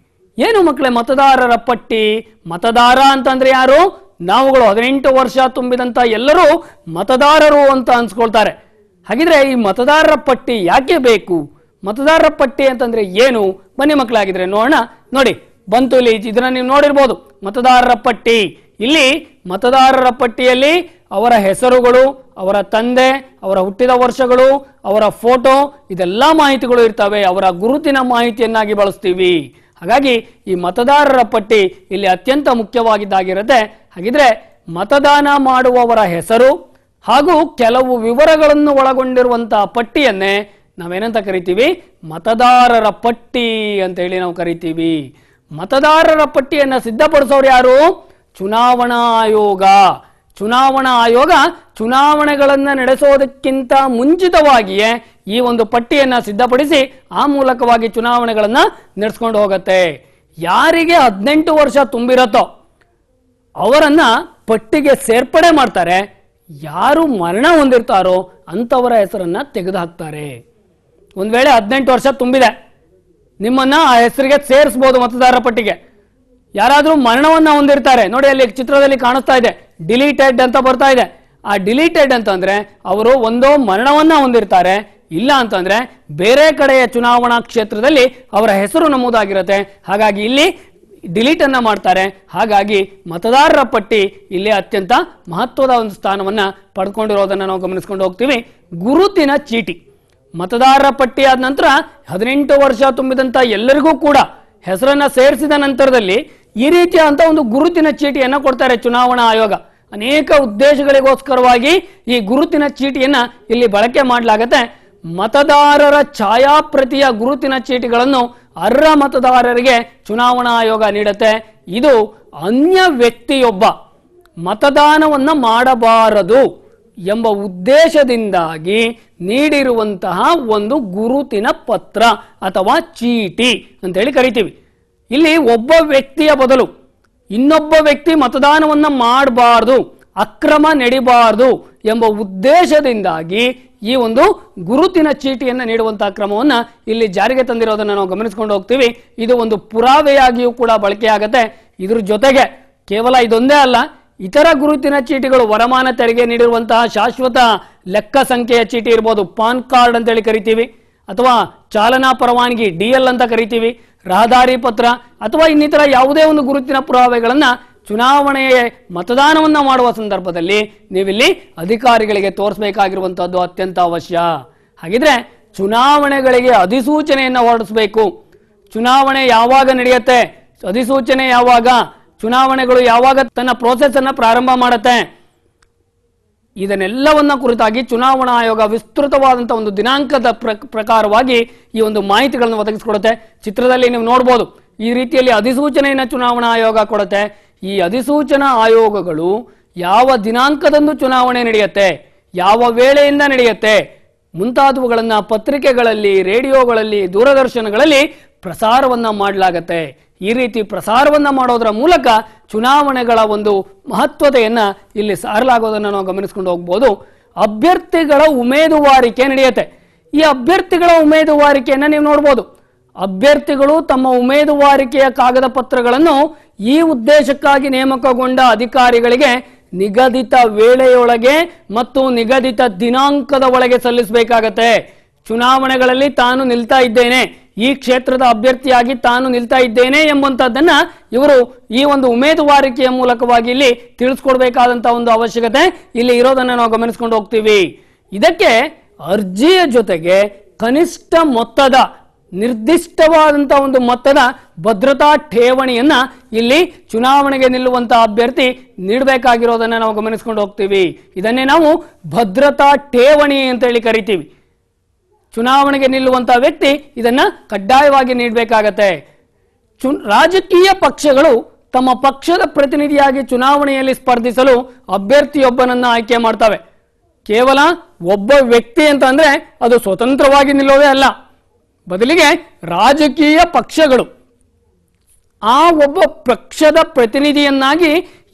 ಏನು ಮಕ್ಕಳೇ ಮತದಾರರ ಪಟ್ಟಿ? ಮತದಾರ ಅಂತಂದ್ರೆ ಯಾರು? ನಾವುಗಳು 18 ವರ್ಷ ತುಂಬಿದಂತ ಎಲ್ಲರೂ ಮತದಾರರು ಅಂತ ಅನ್ಸ್ಕೊಳ್ತಾರೆ. ಹಾಗಿದ್ರೆ ಈ ಮತದಾರರ ಪಟ್ಟಿ ಯಾಕೆ ಬೇಕು? ಮತದಾರರ ಪಟ್ಟಿ ಅಂತಂದ್ರೆ ಏನು? ಬನ್ನಿ ಮಕ್ಕಳಾಗಿದ್ರೆ ನೋಡೋಣ. ನೋಡಿ, ಬಂತು ಇಲ್ಲಿ, ಇದನ್ನ ನೀವು ನೋಡಿರ್ಬೋದು. ಮತದಾರರ ಪಟ್ಟಿ. ಇಲ್ಲಿ ಮತದಾರರ ಪಟ್ಟಿಯಲ್ಲಿ ಅವರ ಹೆಸರುಗಳು, ಅವರ ತಂದೆ, ಅವರ ಹುಟ್ಟಿದ ವರ್ಷಗಳು, ಅವರ ಫೋಟೋ, ಇದೆಲ್ಲ ಮಾಹಿತಿಗಳು ಇರ್ತವೆ. ಅವರ ಗುರುತಿನ ಮಾಹಿತಿಯನ್ನಾಗಿ ಬಳಸ್ತೀವಿ. ಹಾಗಾಗಿ ಈ ಮತದಾರರ ಪಟ್ಟಿ ಇಲ್ಲಿ ಅತ್ಯಂತ ಮುಖ್ಯವಾಗಿದ್ದಾಗಿರುತ್ತೆ. ಹಾಗಿದ್ರೆ ಮತದಾನ ಮಾಡುವವರ ಹೆಸರು ಹಾಗೂ ಕೆಲವು ವಿವರಗಳನ್ನು ಒಳಗೊಂಡಿರುವಂತಹ ಪಟ್ಟಿಯನ್ನೇ ನಾವೇನಂತ ಕರಿತೀವಿ? ಮತದಾರರ ಪಟ್ಟಿ ಅಂತ ಹೇಳಿ ನಾವು ಕರಿತೀವಿ. ಮತದಾರರ ಪಟ್ಟಿಯನ್ನು ಸಿದ್ಧಪಡಿಸೋರು ಯಾರು? ಚುನಾವಣಾ ಆಯೋಗ. ಚುನಾವಣಾ ಆಯೋಗ ಚುನಾವಣೆಗಳನ್ನು ನಡೆಸೋದಕ್ಕಿಂತ ಮುಂಚಿತವಾಗಿಯೇ ಈ ಒಂದು ಪಟ್ಟಿಯನ್ನ ಸಿದ್ಧಪಡಿಸಿ ಆ ಮೂಲಕವಾಗಿ ಚುನಾವಣೆಗಳನ್ನ ನಡೆಸ್ಕೊಂಡು ಹೋಗುತ್ತೆ. ಯಾರಿಗೆ 18 ವರ್ಷ ತುಂಬಿರತ್ತೋ ಅವರನ್ನ ಪಟ್ಟಿಗೆ ಸೇರ್ಪಡೆ ಮಾಡ್ತಾರೆ. ಯಾರು ಮರಣ ಹೊಂದಿರ್ತಾರೋ ಅಂತವರ ಹೆಸರನ್ನ ತೆಗೆದುಹಾಕ್ತಾರೆ. ಒಂದ್ ವೇಳೆ 18 ವರ್ಷ ತುಂಬಿದೆ, ನಿಮ್ಮನ್ನ ಆ ಹೆಸರಿಗೆ ಸೇರಿಸಬಹುದು ಮತದಾರರ ಪಟ್ಟಿಗೆ. ಯಾರಾದ್ರೂ ಮರಣವನ್ನ ಹೊಂದಿರ್ತಾರೆ, ನೋಡಿ ಅಲ್ಲಿ ಚಿತ್ರದಲ್ಲಿ ಕಾಣಿಸ್ತಾ ಇದೆ, ಡಿಲೀಟೆಡ್ ಅಂತ ಬರ್ತಾ ಇದೆ. ಆ ಡಿಲೀಟೆಡ್ ಅಂತಂದ್ರೆ ಅವರು ಒಂದೋ ಮರಣವನ್ನ ಹೊಂದಿರ್ತಾರೆ, ಇಲ್ಲ ಅಂತಂದ್ರೆ ಬೇರೆ ಕಡೆಯ ಚುನಾವಣಾ ಕ್ಷೇತ್ರದಲ್ಲಿ ಅವರ ಹೆಸರು ನಮೂದಾಗಿರುತ್ತೆ. ಹಾಗಾಗಿ ಇಲ್ಲಿ ಡಿಲೀಟ್ ಅನ್ನ ಮಾಡ್ತಾರೆ. ಹಾಗಾಗಿ ಮತದಾರರ ಪಟ್ಟಿ ಇಲ್ಲಿ ಅತ್ಯಂತ ಮಹತ್ವದ ಒಂದು ಸ್ಥಾನವನ್ನ ಪಡ್ಕೊಂಡಿರೋದನ್ನ ನಾವು ಗಮನಿಸ್ಕೊಂಡು ಹೋಗ್ತೀವಿ. ಗುರುತಿನ ಚೀಟಿ. ಮತದಾರರ ಪಟ್ಟಿ ಆದ ನಂತರ 18 ವರ್ಷ ತುಂಬಿದಂತ ಎಲ್ಲರಿಗೂ ಕೂಡ ಹೆಸರನ್ನ ಸೇರಿಸಿದ ನಂತರದಲ್ಲಿ ಈ ರೀತಿಯಾದಂತಹ ಒಂದು ಗುರುತಿನ ಚೀಟಿಯನ್ನ ಕೊಡ್ತಾರೆ ಚುನಾವಣಾ ಆಯೋಗ. ಅನೇಕ ಉದ್ದೇಶಗಳಿಗೋಸ್ಕರವಾಗಿ ಈ ಗುರುತಿನ ಚೀಟಿಯನ್ನ ಇಲ್ಲಿ ಬಳಕೆ ಮಾಡಲಾಗುತ್ತೆ. ಮತದಾರರ ಛಾಯಾಪ್ರತಿಯ ಗುರುತಿನ ಚೀಟಿಗಳನ್ನು ಅರ್ಹ ಮತದಾರರಿಗೆ ಚುನಾವಣಾ ಆಯೋಗ ನೀಡುತ್ತೆ. ಇದು ಅನ್ಯ ವ್ಯಕ್ತಿಯೊಬ್ಬ ಮತದಾನವನ್ನ ಮಾಡಬಾರದು ಎಂಬ ಉದ್ದೇಶದಿಂದಾಗಿ ನೀಡಿರುವಂತಹ ಒಂದು ಗುರುತಿನ ಪತ್ರ ಅಥವಾ ಚೀಟಿ ಅಂತ ಹೇಳಿ ಕರಿತೀವಿ. ಇಲ್ಲಿ ಒಬ್ಬ ವ್ಯಕ್ತಿಯ ಬದಲು ಇನ್ನೊಬ್ಬ ವ್ಯಕ್ತಿ ಮತದಾನವನ್ನ ಮಾಡಬಾರದು, ಅಕ್ರಮ ನಡಿಬಾರದು ಎಂಬ ಉದ್ದೇಶದಿಂದಾಗಿ ಈ ಒಂದು ಗುರುತಿನ ಚೀಟಿಯನ್ನು ನೀಡುವಂತಹ ಕ್ರಮವನ್ನ ಇಲ್ಲಿ ಜಾರಿಗೆ ತಂದಿರೋದನ್ನ ನಾವು ಗಮನಿಸಿಕೊಂಡು ಹೋಗ್ತೀವಿ. ಇದು ಒಂದು ಪುರಾವೆಯಾಗಿಯೂ ಕೂಡ ಬಳಕೆಯಾಗುತ್ತೆ. ಇದ್ರ ಜೊತೆಗೆ ಕೇವಲ ಇದೊಂದೇ ಅಲ್ಲ, ಇತರ ಗುರುತಿನ ಚೀಟಿಗಳು, ವರಮಾನ ತೆರಿಗೆ ನೀಡಿರುವಂತಹ ಶಾಶ್ವತ ಲೆಕ್ಕ ಸಂಖ್ಯೆಯ ಚೀಟಿ ಇರ್ಬೋದು, ಪಾನ್ ಕಾರ್ಡ್ ಅಂತ ಹೇಳಿ ಕರಿತೀವಿ, ಅಥವಾ ಚಾಲನಾ ಪರವಾನಗಿ DL ಅಂತ ಕರಿತೀವಿ, ರಹದಾರಿ ಪತ್ರ ಅಥವಾ ಇನ್ನಿತರ ಯಾವುದೇ ಒಂದು ಗುರುತಿನ ಪುರಾವೆಗಳನ್ನ ಚುನಾವಣೆಯ ಮತದಾನವನ್ನ ಮಾಡುವ ಸಂದರ್ಭದಲ್ಲಿ ನೀವಿಲ್ಲಿ ಅಧಿಕಾರಿಗಳಿಗೆ ತೋರಿಸಬೇಕಾಗಿರುವಂತಹದ್ದು ಅತ್ಯಂತ ಅವಶ್ಯ. ಹಾಗಿದ್ರೆ ಚುನಾವಣೆಗಳಿಗೆ ಅಧಿಸೂಚನೆಯನ್ನು ಹೊರಡಿಸಬೇಕು. ಚುನಾವಣೆ ಯಾವಾಗ ನಡೆಯುತ್ತೆ, ಅಧಿಸೂಚನೆ ಯಾವಾಗ, ಚುನಾವಣೆಗಳು ಯಾವಾಗ ತನ್ನ ಪ್ರೋಸೆಸ್ ಅನ್ನು ಪ್ರಾರಂಭ ಮಾಡುತ್ತೆ, ಇದನ್ನೆಲ್ಲವನ್ನ ಕುರಿತಾಗಿ ಚುನಾವಣಾ ಆಯೋಗ ವಿಸ್ತೃತವಾದಂತಹ ಒಂದು ದಿನಾಂಕದ ಪ್ರಕಾರವಾಗಿ ಈ ಒಂದು ಮಾಹಿತಿಗಳನ್ನು ಒದಗಿಸಿಕೊಡುತ್ತೆ. ಚಿತ್ರದಲ್ಲಿ ನೀವು ನೋಡಬಹುದು, ಈ ರೀತಿಯಲ್ಲಿ ಅಧಿಸೂಚನೆಯನ್ನು ಚುನಾವಣಾ ಆಯೋಗ ಕೊಡುತ್ತೆ. ಈ ಅಧಿಸೂಚನಾ ಆಯೋಗಗಳು ಯಾವ ದಿನಾಂಕದಂದು ಚುನಾವಣೆ ನಡೆಯುತ್ತೆ, ಯಾವ ವೇಳೆಯಿಂದ ನಡೆಯುತ್ತೆ ಮುಂತಾದವುಗಳನ್ನ ಪತ್ರಿಕೆಗಳಲ್ಲಿ, ರೇಡಿಯೋಗಳಲ್ಲಿ, ದೂರದರ್ಶನಗಳಲ್ಲಿ ಪ್ರಸಾರವನ್ನ ಮಾಡಲಾಗತ್ತೆ. ಈ ರೀತಿ ಪ್ರಸಾರವನ್ನ ಮಾಡೋದರ ಮೂಲಕ ಚುನಾವಣೆಗಳ ಒಂದು ಮಹತ್ವತೆಯನ್ನ ಇಲ್ಲಿ ಸಾರಲಾಗೋದನ್ನು ನಾವು ಗಮನಿಸಿಕೊಂಡು ಹೋಗ್ಬೋದು. ಅಭ್ಯರ್ಥಿಗಳ ಉಮೇದುವಾರಿಕೆ ನಡೆಯುತ್ತೆ. ಈ ಅಭ್ಯರ್ಥಿಗಳ ಉಮೇದುವಾರಿಕೆಯನ್ನ ನೀವು ನೋಡ್ಬೋದು. ಅಭ್ಯರ್ಥಿಗಳು ತಮ್ಮ ಉಮೇದುವಾರಿಕೆಯ ಕಾಗದ ಪತ್ರಗಳನ್ನು ಈ ಉದ್ದೇಶಕ್ಕಾಗಿ ನೇಮಕಗೊಂಡ ಅಧಿಕಾರಿಗಳಿಗೆ ನಿಗದಿತ ವೇಳೆಯೊಳಗೆ ಮತ್ತು ನಿಗದಿತ ದಿನಾಂಕದ ಒಳಗೆ ಸಲ್ಲಿಸಬೇಕಾಗತ್ತೆ. ಚುನಾವಣೆಗಳಲ್ಲಿ ತಾನು ನಿಲ್ತಾ ಇದ್ದೇನೆ, ಈ ಕ್ಷೇತ್ರದ ಅಭ್ಯರ್ಥಿಯಾಗಿ ತಾನು ನಿಲ್ತಾ ಇದ್ದೇನೆ ಎಂಬಂತದ್ದನ್ನ ಇವರು ಈ ಒಂದು ಉಮೇದುವಾರಿಕೆಯ ಮೂಲಕವಾಗಿ ಇಲ್ಲಿ ತಿಳಿಸ್ಕೊಡ್ಬೇಕಾದಂತಹ ಒಂದು ಅವಶ್ಯಕತೆ ಇಲ್ಲಿ ಇರೋದನ್ನ ನಾವು ಗಮನಿಸಿಕೊಂಡು ಹೋಗ್ತೀವಿ. ಇದಕ್ಕೆ ಅರ್ಜಿಯ ಜೊತೆಗೆ ಕನಿಷ್ಠ ಮೊತ್ತದ ನಿರ್ದಿಷ್ಟವಾದಂತಹ ಒಂದು ಮೊತ್ತದ ಭದ್ರತಾ ಠೇವಣಿಯನ್ನ ಇಲ್ಲಿ ಚುನಾವಣೆಗೆ ನಿಲ್ಲುವಂತಹ ಅಭ್ಯರ್ಥಿ ನೀಡಬೇಕಾಗಿರೋದನ್ನ ನಾವು ಗಮನಿಸಿಕೊಂಡು ಹೋಗ್ತೀವಿ. ಇದನ್ನೇ ನಾವು ಭದ್ರತಾ ಠೇವಣಿ ಅಂತ ಹೇಳಿ ಕರಿತೀವಿ. ಚುನಾವಣೆಗೆ ನಿಲ್ಲುವಂತಹ ವ್ಯಕ್ತಿ ಇದನ್ನ ಕಡ್ಡಾಯವಾಗಿ ನೀಡಬೇಕಾಗತ್ತೆ. ರಾಜಕೀಯ ಪಕ್ಷಗಳು ತಮ್ಮ ಪಕ್ಷದ ಪ್ರತಿನಿಧಿಯಾಗಿ ಚುನಾವಣೆಯಲ್ಲಿ ಸ್ಪರ್ಧಿಸಲು ಅಭ್ಯರ್ಥಿಯೊಬ್ಬನನ್ನ ಆಯ್ಕೆ ಮಾಡ್ತವೆ. ಕೇವಲ ಒಬ್ಬ ವ್ಯಕ್ತಿ ಅಂತ ಅಂದ್ರೆ ಅದು ಸ್ವತಂತ್ರವಾಗಿ ನಿಲ್ಲೋದೇ ಅಲ್ಲ, ಬದಲಿಗೆ ರಾಜಕೀಯ ಪಕ್ಷಗಳು ಆ ಒಬ್ಬ ಪಕ್ಷದ ಪ್ರತಿನಿಧಿಯನ್ನಾಗಿ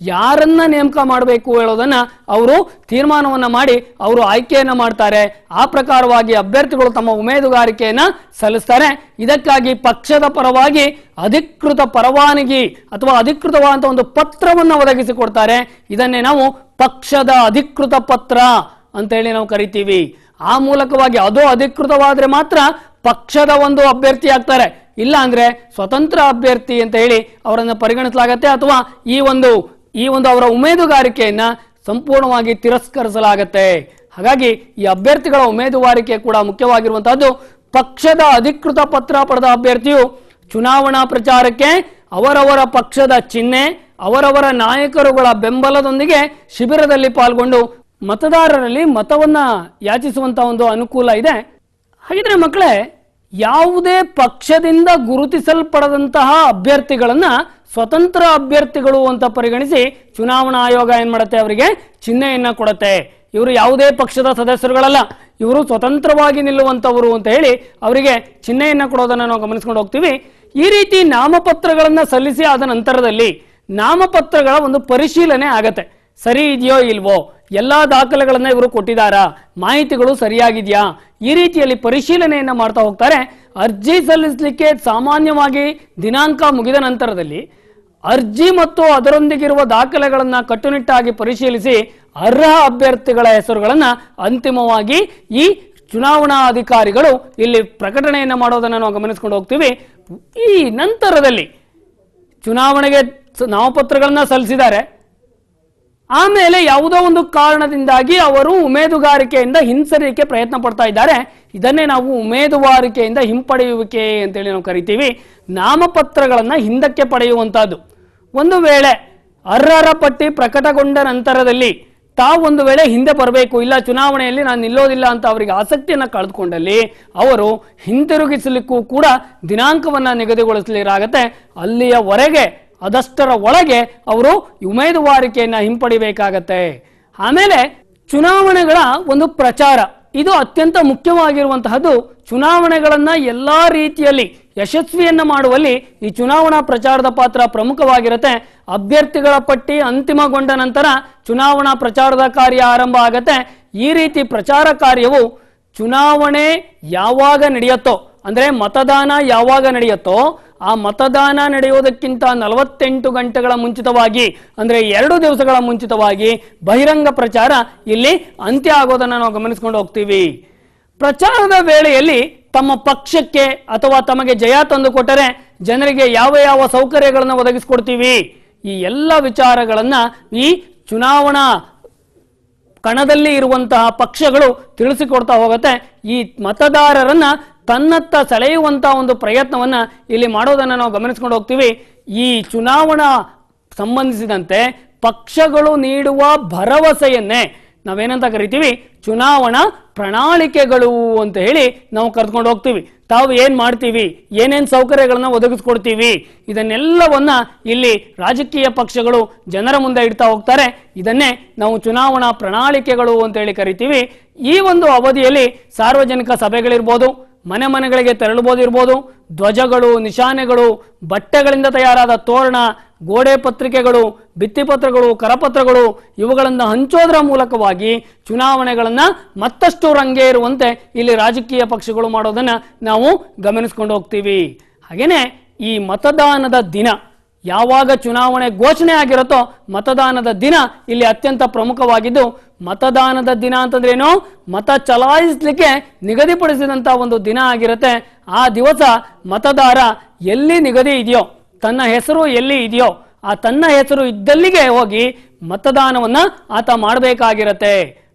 ಯಾರನ್ನ ನೇಮಕ ಮಾಡಬೇಕು ಹೇಳೋದನ್ನ ಅವರು ತೀರ್ಮಾನವನ್ನ ಮಾಡಿ ಅವರು ಆಯ್ಕೆಯನ್ನ ಮಾಡ್ತಾರೆ. ಆ ಪ್ರಕಾರವಾಗಿ ಅಭ್ಯರ್ಥಿಗಳು ತಮ್ಮ ಉಮೇದುವಾರಿಕೆಯನ್ನ ಸಲ್ಲಿಸ್ತಾರೆ. ಇದಕ್ಕಾಗಿ ಪಕ್ಷದ ಪರವಾಗಿ ಅಧಿಕೃತ ಪರವಾನಗಿ ಅಥವಾ ಅಧಿಕೃತವಾದಂತಹ ಒಂದು ಪತ್ರವನ್ನ ಒದಗಿಸಿಕೊಡ್ತಾರೆ. ಇದನ್ನೇ ನಾವು ಪಕ್ಷದ ಅಧಿಕೃತ ಪತ್ರ ಅಂತ ಹೇಳಿ ನಾವು ಕರಿತೀವಿ. ಆ ಮೂಲಕವಾಗಿ ಅದು ಅಧಿಕೃತವಾದ್ರೆ ಮಾತ್ರ ಪಕ್ಷದ ಒಂದು ಅಭ್ಯರ್ಥಿ ಆಗ್ತಾರೆ, ಇಲ್ಲ ಅಂದ್ರೆ ಸ್ವತಂತ್ರ ಅಭ್ಯರ್ಥಿ ಅಂತ ಹೇಳಿ ಅವರನ್ನು ಪರಿಗಣಿಸಲಾಗತ್ತೆ ಅಥವಾ ಈ ಒಂದು ಅವರ ಉಮೇದುವಾರಿಕೆಯನ್ನ ಸಂಪೂರ್ಣವಾಗಿ ತಿರಸ್ಕರಿಸಲಾಗತ್ತೆ. ಹಾಗಾಗಿ ಈ ಅಭ್ಯರ್ಥಿಗಳ ಉಮೇದುವಾರಿಕೆ ಕೂಡ ಮುಖ್ಯವಾಗಿರುವಂತಹದ್ದು. ಪಕ್ಷದ ಅಧಿಕೃತ ಪತ್ರ ಪಡೆದ ಅಭ್ಯರ್ಥಿಯು ಚುನಾವಣಾ ಪ್ರಚಾರಕ್ಕೆ ಅವರವರ ಪಕ್ಷದ ಚಿಹ್ನೆ, ಅವರವರ ನಾಯಕರುಗಳ ಬೆಂಬಲದೊಂದಿಗೆ ಶಿಬಿರದಲ್ಲಿ ಪಾಲ್ಗೊಂಡು ಮತದಾರರಲ್ಲಿ ಮತವನ್ನ ಯಾಚಿಸುವಂತಹ ಒಂದು ಅನುಕೂಲ ಇದೆ. ಹಾಗಿದ್ರೆ ಮಕ್ಕಳೇ, ಯಾವುದೇ ಪಕ್ಷದಿಂದ ಗುರುತಿಸಲ್ಪಡದಂತಹ ಅಭ್ಯರ್ಥಿಗಳನ್ನ ಸ್ವತಂತ್ರ ಅಭ್ಯರ್ಥಿಗಳು ಅಂತ ಪರಿಗಣಿಸಿ ಚುನಾವಣಾ ಆಯೋಗ ಏನ್ ಮಾಡುತ್ತೆ, ಅವರಿಗೆ ಚಿಹ್ನೆಯನ್ನ ಕೊಡುತ್ತೆ. ಇವರು ಯಾವುದೇ ಪಕ್ಷದ ಸದಸ್ಯರುಗಳಲ್ಲ, ಇವರು ಸ್ವತಂತ್ರವಾಗಿ ನಿಲ್ಲುವಂತವರು ಅಂತ ಹೇಳಿ ಅವರಿಗೆ ಚಿಹ್ನೆಯನ್ನ ಕೊಡೋದನ್ನ ನಾವು ಗಮನಿಸ್ಕೊಂಡು ಹೋಗ್ತೀವಿ. ಈ ರೀತಿ ನಾಮಪತ್ರಗಳನ್ನ ಸಲ್ಲಿಸಿ ಆದ ನಂತರದಲ್ಲಿ ನಾಮಪತ್ರಗಳ ಒಂದು ಪರಿಶೀಲನೆ ಆಗತ್ತೆ. ಸರಿ ಇದೆಯೋ ಇಲ್ವೋ, ಎಲ್ಲಾ ದಾಖಲೆಗಳನ್ನ ಇವರು ಕೊಟ್ಟಿದ್ದಾರಾ, ಮಾಹಿತಿಗಳು ಸರಿಯಾಗಿದೆಯಾ, ಈ ರೀತಿಯಲ್ಲಿ ಪರಿಶೀಲನೆಯನ್ನ ಮಾಡ್ತಾ ಹೋಗ್ತಾರೆ. ಅರ್ಜಿ ಸಲ್ಲಿಸಲಿಕ್ಕೆ ಸಾಮಾನ್ಯವಾಗಿ ದಿನಾಂಕ ಮುಗಿದ ನಂತರದಲ್ಲಿ ಅರ್ಜಿ ಮತ್ತು ಅದರೊಂದಿಗಿರುವ ದಾಖಲೆಗಳನ್ನ ಕಟ್ಟುನಿಟ್ಟಾಗಿ ಪರಿಶೀಲಿಸಿ ಅರ್ಹ ಅಭ್ಯರ್ಥಿಗಳ ಹೆಸರುಗಳನ್ನ ಅಂತಿಮವಾಗಿ ಈ ಚುನಾವಣಾ ಅಧಿಕಾರಿಗಳು ಇಲ್ಲಿ ಪ್ರಕಟಣೆಯನ್ನ ಮಾಡೋದನ್ನ ನಾವು ಗಮನಿಸ್ಕೊಂಡು ಹೋಗ್ತೀವಿ. ಈ ನಂತರದಲ್ಲಿ ಚುನಾವಣೆಗೆ ನಾಮಪತ್ರಗಳನ್ನ ಸಲ್ಲಿಸಿದ್ದಾರೆ, ಆಮೇಲೆ ಯಾವುದೋ ಒಂದು ಕಾರಣದಿಂದಾಗಿ ಅವರು ಉಮೇದುವಾರಿಕೆಯಿಂದ ಹಿಂಸರಿಕೆ ಪ್ರಯತ್ನ ಪಡ್ತಾ ಇದ್ದಾರೆ. ಇದನ್ನೇ ನಾವು ಉಮೇದುವಾರಿಕೆಯಿಂದ ಹಿಂಪಡೆಯುವಿಕೆ ಅಂತೇಳಿ ನಾವು ಕರಿತೀವಿ. ನಾಮಪತ್ರಗಳನ್ನ ಹಿಂದಕ್ಕೆ ಪಡೆಯುವಂತಹದ್ದು. ಒಂದು ವೇಳೆ ಅರ್ಹರ ಪಟ್ಟಿ ಪ್ರಕಟಗೊಂಡ ನಂತರದಲ್ಲಿ ತಾವೊಂದು ವೇಳೆ ಹಿಂದೆ ಬರಬೇಕು, ಇಲ್ಲ ಚುನಾವಣೆಯಲ್ಲಿ ನಾನು ನಿಲ್ಲೋದಿಲ್ಲ ಅಂತ ಅವರಿಗೆ ಆಸಕ್ತಿಯನ್ನು ಕಳೆದುಕೊಂಡಲ್ಲಿ ಅವರು ಹಿಂತಿರುಗಿಸಲಿಕ್ಕೂ ಕೂಡ ದಿನಾಂಕವನ್ನ ನಿಗದಿಗೊಳಿಸಲಿರಾಗತ್ತೆ. ಅಲ್ಲಿಯವರೆಗೆ ಅದಷ್ಟರ ಒಳಗೆ ಅವರು ಉಮೇದುವಾರಿಕೆಯನ್ನ ಹಿಂಪಡಿಬೇಕಾಗತ್ತೆ. ಆಮೇಲೆ ಚುನಾವಣೆಗಳ ಒಂದು ಪ್ರಚಾರ, ಇದು ಅತ್ಯಂತ ಮುಖ್ಯವಾಗಿರುವಂತಹದ್ದು. ಚುನಾವಣೆಗಳನ್ನ ಎಲ್ಲಾ ರೀತಿಯಲ್ಲಿ ಯಶಸ್ವಿಯನ್ನ ಮಾಡುವಲ್ಲಿ ಈ ಚುನಾವಣಾ ಪ್ರಚಾರದ ಪಾತ್ರ ಪ್ರಮುಖವಾಗಿರುತ್ತೆ. ಅಭ್ಯರ್ಥಿಗಳ ಪಟ್ಟಿ ಅಂತಿಮಗೊಂಡ ನಂತರ ಚುನಾವಣಾ ಪ್ರಚಾರದ ಕಾರ್ಯ ಆರಂಭ ಆಗತ್ತೆ. ಈ ರೀತಿ ಪ್ರಚಾರ ಕಾರ್ಯವು ಚುನಾವಣೆ ಯಾವಾಗ ನಡೆಯುತ್ತೋ, ಅಂದ್ರೆ ಮತದಾನ ಯಾವಾಗ ನಡೆಯುತ್ತೋ ಆ ಮತದಾನ ನಡೆಯುವುದಕ್ಕಿಂತ 48 ಗಂಟೆಗಳ ಮುಂಚಿತವಾಗಿ, ಅಂದ್ರೆ 2 ದಿವಸಗಳ ಮುಂಚಿತವಾಗಿ ಬಹಿರಂಗ ಪ್ರಚಾರ ಇಲ್ಲಿ ಅಂತ್ಯ ಆಗೋದನ್ನ ನಾವು ಗಮನಿಸಿಕೊಂಡು ಹೋಗ್ತೀವಿ. ಪ್ರಚಾರದ ವೇಳೆಯಲ್ಲಿ ತಮ್ಮ ಪಕ್ಷಕ್ಕೆ ಅಥವಾ ತಮಗೆ ಜಯ ತಂದು ಕೊಟ್ಟರೆ ಜನರಿಗೆ ಯಾವ ಯಾವ ಸೌಕರ್ಯಗಳನ್ನು ಒದಗಿಸಿಕೊಡ್ತೀವಿ, ಈ ಎಲ್ಲ ವಿಚಾರಗಳನ್ನ ಈ ಚುನಾವಣಾ ಕಣದಲ್ಲಿ ಇರುವಂತಹ ಪಕ್ಷಗಳು ತಿಳಿಸಿಕೊಡ್ತಾ ಹೋಗುತ್ತೆ. ಈ ಮತದಾರರನ್ನ ತನ್ನತ್ತ ಸೆಳೆಯುವಂತಹ ಒಂದು ಪ್ರಯತ್ನವನ್ನ ಇಲ್ಲಿ ಮಾಡೋದನ್ನ ನಾವು ಗಮನಿಸ್ಕೊಂಡು ಹೋಗ್ತೀವಿ. ಈ ಚುನಾವಣಾ ಸಂಬಂಧಿಸಿದಂತೆ ಪಕ್ಷಗಳು ನೀಡುವ ಭರವಸೆಯನ್ನೇ ನಾವೇನಂತ ಕರಿತೀವಿ, ಚುನಾವಣಾ ಪ್ರಣಾಳಿಕೆಗಳು ಅಂತ ಹೇಳಿ ನಾವು ಕರೆದುಕೊಂಡು ಹೋಗ್ತೀವಿ. ತಾವು ಏನ್ ಮಾಡ್ತೀವಿ, ಏನೇನ್ ಸೌಕರ್ಯಗಳನ್ನ ಒದಗಿಸ್ಕೊಡ್ತೀವಿ, ಇದನ್ನೆಲ್ಲವನ್ನ ಇಲ್ಲಿ ರಾಜಕೀಯ ಪಕ್ಷಗಳು ಜನರ ಮುಂದೆ ಇಡ್ತಾ ಹೋಗ್ತಾರೆ. ಇದನ್ನೇ ನಾವು ಚುನಾವಣಾ ಪ್ರಣಾಳಿಕೆಗಳು ಅಂತ ಹೇಳಿ ಕರಿತೀವಿ. ಈ ಒಂದು ಅವಧಿಯಲ್ಲಿ ಸಾರ್ವಜನಿಕ ಸಭೆಗಳಿರ್ಬೋದು, ಮನೆ ಮನೆಗಳಿಗೆ ತೆರಳಬಹುದಿರ್ಬೋದು, ಧ್ವಜಗಳು, ನಿಶಾನೆಗಳು, ಬಟ್ಟೆಗಳಿಂದ ತಯಾರಾದ ತೋರಣ, ಗೋಡೆ ಪತ್ರಿಕೆಗಳು, ಭಿತ್ತಿಪತ್ರಗಳು, ಕರಪತ್ರಗಳು ಇವುಗಳನ್ನು ಹಂಚೋದ್ರ ಮೂಲಕವಾಗಿ ಚುನಾವಣೆಗಳನ್ನ ಮತ್ತಷ್ಟು ರಂಗೇರುವಂತೆ ಇಲ್ಲಿ ರಾಜಕೀಯ ಪಕ್ಷಗಳು ಮಾಡೋದನ್ನ ನಾವು ಗಮನಿಸ್ಕೊಂಡು ಹೋಗ್ತೀವಿ. ಹಾಗೇನೆ ಈ ಮತದಾನದ ದಿನ ಯಾವಾಗ ಚುನಾವಣೆ ಘೋಷಣೆ ಆಗಿರುತ್ತೋ ಮತದಾನದ ದಿನ ಇಲ್ಲಿ ಅತ್ಯಂತ ಪ್ರಮುಖವಾಗಿದ್ದು, ಮತದಾನದ ದಿನ ಅಂತಂದ್ರೆ ಏನು, ಮತ ಚಲಾಯಿಸಲಿಕ್ಕೆ ನಿಗದಿಪಡಿಸಿದಂತಹ ಒಂದು ದಿನ ಆಗಿರುತ್ತೆ. ಆ ದಿವಸ ಮತದಾರ ಎಲ್ಲಿ ನಿಗದಿ ಇದೆಯೋ, ತನ್ನ ಹೆಸರು ಎಲ್ಲಿ ಇದೆಯೋ ಆ ತನ್ನ ಹೆಸರು ಇದ್ದಲ್ಲಿಗೆ ಹೋಗಿ ಮತದಾನವನ್ನ ಆತ ಮಾಡಬೇಕಾಗಿರತ್ತೆ.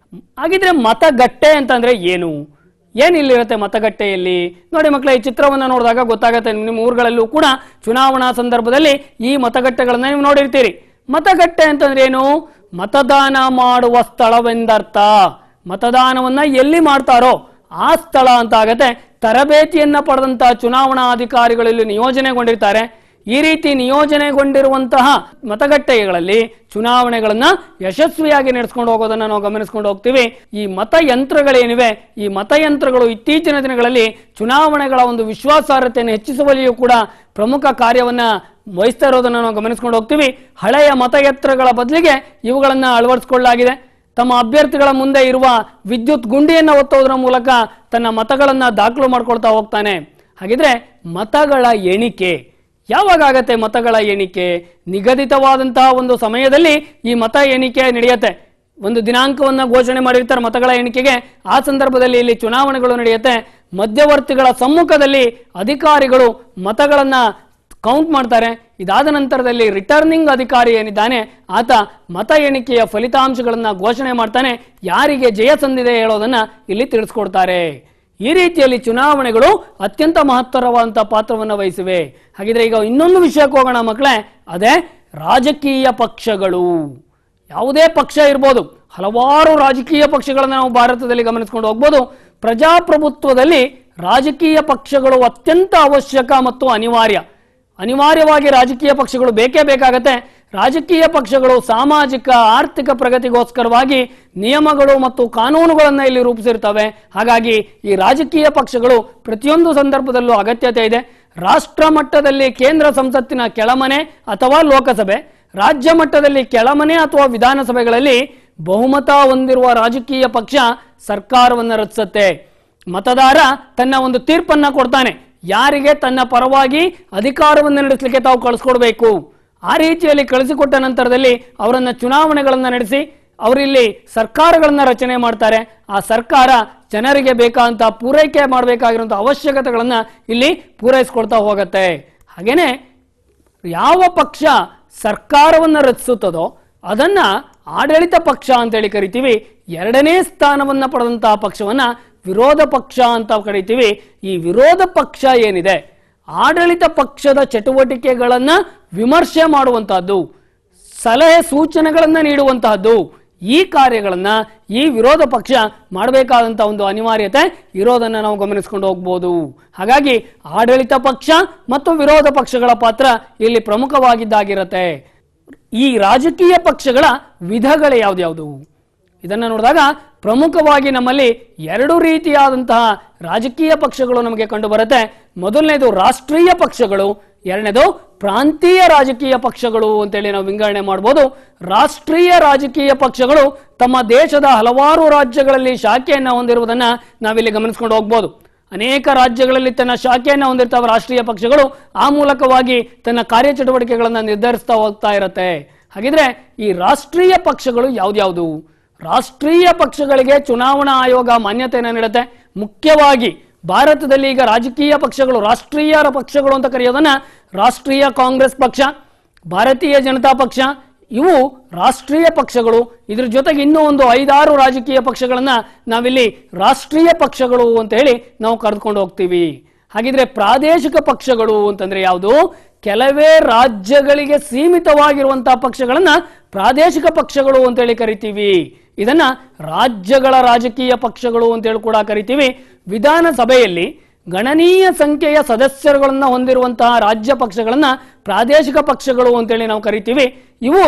ಹಾಗಿದ್ರೆ ಮತಗಟ್ಟೆ ಅಂತಂದ್ರೆ ಏನು, ಏನಿಲ್ಲಿರುತ್ತೆ ಮತಗಟ್ಟೆಯಲ್ಲಿ? ನೋಡಿ ಮಕ್ಕಳೇ, ಈ ಚಿತ್ರವನ್ನ ನೋಡಿದಾಗ ಗೊತ್ತಾಗತ್ತೆ. ನಿಮ್ಮ ಊರುಗಳಲ್ಲೂ ಕೂಡ ಚುನಾವಣಾ ಸಂದರ್ಭದಲ್ಲಿ ಈ ಮತಗಟ್ಟೆಗಳನ್ನ ನೀವು ನೋಡಿರ್ತೀರಿ. ಮತಗಟ್ಟೆ ಅಂತಂದ್ರೆ ಏನು, ಮತದಾನ ಮಾಡುವ ಸ್ಥಳವೆಂದರ್ಥ. ಮತದಾನವನ್ನ ಎಲ್ಲಿ ಮಾಡ್ತಾರೋ ಆ ಸ್ಥಳ ಅಂತ ಆಗತ್ತೆ. ತರಬೇತಿಯನ್ನ ಪಡೆದಂತಹ ಚುನಾವಣಾ ಅಧಿಕಾರಿಗಳಲ್ಲಿ ನಿಯೋಜನೆಗೊಂಡಿರ್ತಾರೆ. ಈ ರೀತಿ ನಿಯೋಜನೆಗೊಂಡಿರುವಂತಹ ಮತಗಟ್ಟೆಗಳಲ್ಲಿ ಚುನಾವಣೆಗಳನ್ನ ಯಶಸ್ವಿಯಾಗಿ ನಡೆಸ್ಕೊಂಡು ಹೋಗೋದನ್ನ ನಾವು ಗಮನಿಸ್ಕೊಂಡು ಹೋಗ್ತೀವಿ. ಈ ಮತಯಂತ್ರಗಳೇನಿವೆ, ಈ ಮತಯಂತ್ರಗಳು ಇತ್ತೀಚಿನ ದಿನಗಳಲ್ಲಿ ಚುನಾವಣೆಗಳ ಒಂದು ವಿಶ್ವಾಸಾರ್ಹತೆಯನ್ನು ಹೆಚ್ಚಿಸುವಲ್ಲಿಯೂ ಕೂಡ ಪ್ರಮುಖ ಕಾರ್ಯವನ್ನ ವಹಿಸ್ತಾ ಇರೋದನ್ನ ನಾವು ಗಮನಿಸ್ಕೊಂಡು ಹೋಗ್ತೀವಿ. ಹಳೆಯ ಮತಯಂತ್ರಗಳ ಬದಲಿಗೆ ಇವುಗಳನ್ನ ಅಳವಡಿಸಿಕೊಳ್ಳಲಾಗಿದೆ. ತಮ್ಮ ಅಭ್ಯರ್ಥಿಗಳ ಮುಂದೆ ಇರುವ ವಿದ್ಯುತ್ ಗುಂಡಿಯನ್ನು ಒತ್ತೋದ್ರ ಮೂಲಕ ತನ್ನ ಮತಗಳನ್ನ ದಾಖಲು ಮಾಡ್ಕೊಳ್ತಾ ಹೋಗ್ತಾನೆ. ಹಾಗಿದ್ರೆ ಮತಗಳ ಎಣಿಕೆ ಯಾವಾಗ ಆಗತ್ತೆ? ಮತಗಳ ಎಣಿಕೆ ನಿಗದಿತವಾದಂತಹ ಒಂದು ಸಮಯದಲ್ಲಿ ಈ ಮತ ಎಣಿಕೆ ನಡೆಯುತ್ತೆ. ಒಂದು ದಿನಾಂಕವನ್ನ ಘೋಷಣೆ ಮಾಡಿರ್ತಾರೆ ಮತಗಳ ಎಣಿಕೆಗೆ. ಆ ಸಂದರ್ಭದಲ್ಲಿ ಇಲ್ಲಿ ಚುನಾವಣೆಗಳು ನಡೆಯುತ್ತೆ. ಮಧ್ಯವರ್ತಿಗಳ ಸಮ್ಮುಖದಲ್ಲಿ ಅಧಿಕಾರಿಗಳು ಮತಗಳನ್ನ ಕೌಂಟ್ ಮಾಡ್ತಾರೆ. ಇದಾದ ನಂತರದಲ್ಲಿ ರಿಟರ್ನಿಂಗ್ ಅಧಿಕಾರಿ ಏನಿದ್ದಾನೆ ಆತ ಮತ ಎಣಿಕೆಯ ಫಲಿತಾಂಶಗಳನ್ನ ಘೋಷಣೆ ಮಾಡ್ತಾನೆ. ಯಾರಿಗೆ ಜಯ ಸಂದಿದೆ ಹೇಳೋದನ್ನ ಇಲ್ಲಿ ತಿಳಿಸ್ಕೊಡ್ತಾರೆ. ಈ ರೀತಿಯಲ್ಲಿ ಚುನಾವಣೆಗಳು ಅತ್ಯಂತ ಮಹತ್ತರವಾದಂತಹ ಪಾತ್ರವನ್ನು ವಹಿಸಿವೆ. ಹಾಗಿದ್ರೆ ಈಗ ಇನ್ನೊಂದು ವಿಷಯಕ್ಕೆ ಹೋಗೋಣ ಮಕ್ಕಳೇ, ಅದೇ ರಾಜಕೀಯ ಪಕ್ಷಗಳು. ಯಾವುದೇ ಪಕ್ಷ ಇರ್ಬೋದು, ಹಲವಾರು ರಾಜಕೀಯ ಪಕ್ಷಗಳನ್ನ ನಾವು ಭಾರತದಲ್ಲಿ ಗಮನಿಸ್ಕೊಂಡು ಹೋಗ್ಬೋದು. ಪ್ರಜಾಪ್ರಭುತ್ವದಲ್ಲಿ ರಾಜಕೀಯ ಪಕ್ಷಗಳು ಅತ್ಯಂತ ಅವಶ್ಯಕ ಮತ್ತು ಅನಿವಾರ್ಯವಾಗಿ ರಾಜಕೀಯ ಪಕ್ಷಗಳು ಬೇಕೇ ಬೇಕಾಗತ್ತೆ. ರಾಜಕೀಯ ಪಕ್ಷಗಳು ಸಾಮಾಜಿಕ ಆರ್ಥಿಕ ಪ್ರಗತಿಗೋಸ್ಕರವಾಗಿ ನಿಯಮಗಳು ಮತ್ತು ಕಾನೂನುಗಳನ್ನು ಇಲ್ಲಿ ರೂಪಿಸಿರ್ತವೆ. ಹಾಗಾಗಿ ಈ ರಾಜಕೀಯ ಪಕ್ಷಗಳು ಪ್ರತಿಯೊಂದು ಸಂದರ್ಭದಲ್ಲೂ ಅಗತ್ಯತೆ ಇದೆ. ರಾಷ್ಟ್ರ ಮಟ್ಟದಲ್ಲಿ ಕೇಂದ್ರ ಸಂಸತ್ತಿನ ಕೆಳಮನೆ ಅಥವಾ ಲೋಕಸಭೆ, ರಾಜ್ಯ ಮಟ್ಟದಲ್ಲಿ ಕೆಳಮನೆ ಅಥವಾ ವಿಧಾನಸಭೆಗಳಲ್ಲಿ ಬಹುಮತ ಹೊಂದಿರುವ ರಾಜಕೀಯ ಪಕ್ಷ ಸರ್ಕಾರವನ್ನು ರಚಿಸುತ್ತೆ. ಮತದಾರ ತನ್ನ ಒಂದು ತೀರ್ಪನ್ನ ಕೊಡ್ತಾನೆ, ಯಾರಿಗೆ ತನ್ನ ಪರವಾಗಿ ಅಧಿಕಾರವನ್ನು ನಡೆಸಲಿಕ್ಕೆ ತಾವು ಕಳಿಸ್ಕೊಡ್ಬೇಕು. ಆ ರೀತಿಯಲ್ಲಿ ಕಳಿಸಿಕೊಟ್ಟ ನಂತರದಲ್ಲಿ ಅವರನ್ನ ಚುನಾವಣೆಗಳನ್ನ ನಡೆಸಿ ಅವರಿಲ್ಲಿ ಸರ್ಕಾರಗಳನ್ನ ರಚನೆ ಮಾಡ್ತಾರೆ. ಆ ಸರ್ಕಾರ ಜನರಿಗೆ ಬೇಕಾದಂತಹ ಪೂರೈಕೆ ಮಾಡಬೇಕಾಗಿರುವಂತಹ ಅವಶ್ಯಕತೆಗಳನ್ನ ಇಲ್ಲಿ ಪೂರೈಸಿಕೊಡ್ತಾ ಹೋಗುತ್ತೆ. ಹಾಗೇನೆ ಯಾವ ಪಕ್ಷ ಸರ್ಕಾರವನ್ನ ರಚಿಸುತ್ತದೋ ಅದನ್ನ ಆಡಳಿತ ಪಕ್ಷ ಅಂತೇಳಿ ಕರಿತೀವಿ. ಎರಡನೇ ಸ್ಥಾನವನ್ನ ಪಡೆದಂತಹ ಪಕ್ಷವನ್ನ ವಿರೋಧ ಪಕ್ಷ ಅಂತ ಕರಿತೀವಿ. ಈ ವಿರೋಧ ಪಕ್ಷ ಏನಿದೆ, ಆಡಳಿತ ಪಕ್ಷದ ಚಟುವಟಿಕೆಗಳನ್ನ ವಿಮರ್ಶೆ ಮಾಡುವಂತಹದ್ದು, ಸಲಹೆ ಸೂಚನೆಗಳನ್ನ ನೀಡುವಂತಹದ್ದು, ಈ ಕಾರ್ಯಗಳನ್ನ ಈ ವಿರೋಧ ಪಕ್ಷ ಮಾಡಬೇಕಾದಂತಹ ಒಂದು ಅನಿವಾರ್ಯತೆ ಇರೋದನ್ನ ನಾವು ಗಮನಿಸ್ಕೊಂಡು ಹೋಗ್ಬೋದು. ಹಾಗಾಗಿ ಆಡಳಿತ ಪಕ್ಷ ಮತ್ತು ವಿರೋಧ ಪಕ್ಷಗಳ ಪಾತ್ರ ಇಲ್ಲಿ ಪ್ರಮುಖವಾಗಿದ್ದಾಗಿರುತ್ತೆ. ಈ ರಾಜಕೀಯ ಪಕ್ಷಗಳ ವಿಧಗಳು ಯಾವ್ದ್ಯಾವುದು ಇದನ್ನ ನೋಡಿದಾಗ ಪ್ರಮುಖವಾಗಿ ನಮ್ಮಲ್ಲಿ ಎರಡು ರೀತಿಯಾದಂತಹ ರಾಜಕೀಯ ಪಕ್ಷಗಳು ನಮಗೆ ಕಂಡು ಬರುತ್ತೆ. ಮೊದಲನೇದು ರಾಷ್ಟ್ರೀಯ ಪಕ್ಷಗಳು, ಎರಡನೇದು ಪ್ರಾಂತೀಯ ರಾಜಕೀಯ ಪಕ್ಷಗಳು ಅಂತೇಳಿ ನಾವು ವಿಂಗಡಣೆ ಮಾಡಬಹುದು. ರಾಷ್ಟ್ರೀಯ ರಾಜಕೀಯ ಪಕ್ಷಗಳು ತಮ್ಮ ದೇಶದ ಹಲವಾರು ರಾಜ್ಯಗಳಲ್ಲಿ ಶಾಖೆಯನ್ನು ಹೊಂದಿರುವುದನ್ನ ನಾವಿಲ್ಲಿ ಗಮನಿಸ್ಕೊಂಡು ಹೋಗ್ಬೋದು. ಅನೇಕ ರಾಜ್ಯಗಳಲ್ಲಿ ತನ್ನ ಶಾಖೆಯನ್ನು ಹೊಂದಿರ್ತಾವ ರಾಷ್ಟ್ರೀಯ ಪಕ್ಷಗಳು. ಆ ಮೂಲಕವಾಗಿ ತನ್ನ ಕಾರ್ಯಚಟುವಟಿಕೆಗಳನ್ನು ನಿರ್ಧರಿಸ್ತಾ ಹೋಗ್ತಾ ಇರುತ್ತೆ. ಹಾಗಿದ್ರೆ ಈ ರಾಷ್ಟ್ರೀಯ ಪಕ್ಷಗಳು ಯಾವ್ದ್ಯಾವುದು? ರಾಷ್ಟ್ರೀಯ ಪಕ್ಷಗಳಿಗೆ ಚುನಾವಣಾ ಆಯೋಗ ಮಾನ್ಯತೆಯನ್ನು ನೀಡುತ್ತೆ. ಮುಖ್ಯವಾಗಿ ಭಾರತದಲ್ಲಿ ಈಗ ರಾಜಕೀಯ ಪಕ್ಷಗಳು, ರಾಷ್ಟ್ರೀಯ ಪಕ್ಷಗಳು ಅಂತ ಕರೆಯೋದನ್ನ ರಾಷ್ಟ್ರೀಯ ಕಾಂಗ್ರೆಸ್ ಪಕ್ಷ, ಭಾರತೀಯ ಜನತಾ ಪಕ್ಷ, ಇವು ರಾಷ್ಟ್ರೀಯ ಪಕ್ಷಗಳು. ಇದ್ರ ಜೊತೆಗೆ ಇನ್ನೂ ಒಂದು 5-6 ರಾಜಕೀಯ ಪಕ್ಷಗಳನ್ನ ನಾವಿಲ್ಲಿ ರಾಷ್ಟ್ರೀಯ ಪಕ್ಷಗಳು ಅಂತ ಹೇಳಿ ನಾವು ಕರೆದುಕೊಂಡು ಹೋಗ್ತೀವಿ. ಹಾಗಿದ್ರೆ ಪ್ರಾದೇಶಿಕ ಪಕ್ಷಗಳು ಅಂತಂದ್ರೆ ಯಾವುದು? ಕೆಲವೇ ರಾಜ್ಯಗಳಿಗೆ ಸೀಮಿತವಾಗಿರುವಂತಹ ಪಕ್ಷಗಳನ್ನ ಪ್ರಾದೇಶಿಕ ಪಕ್ಷಗಳು ಅಂತೇಳಿ ಕರಿತೀವಿ. ಇದನ್ನ ರಾಜ್ಯಗಳ ರಾಜಕೀಯ ಪಕ್ಷಗಳು ಅಂತೇಳಿ ಕೂಡ ಕರಿತೀವಿ. ವಿಧಾನಸಭೆಯಲ್ಲಿ ಗಣನೀಯ ಸಂಖ್ಯೆಯ ಸದಸ್ಯರುಗಳನ್ನ ಹೊಂದಿರುವಂತಹ ರಾಜ್ಯ ಪಕ್ಷಗಳನ್ನ ಪ್ರಾದೇಶಿಕ ಪಕ್ಷಗಳು ಅಂತೇಳಿ ನಾವು ಕರಿತೀವಿ. ಇವು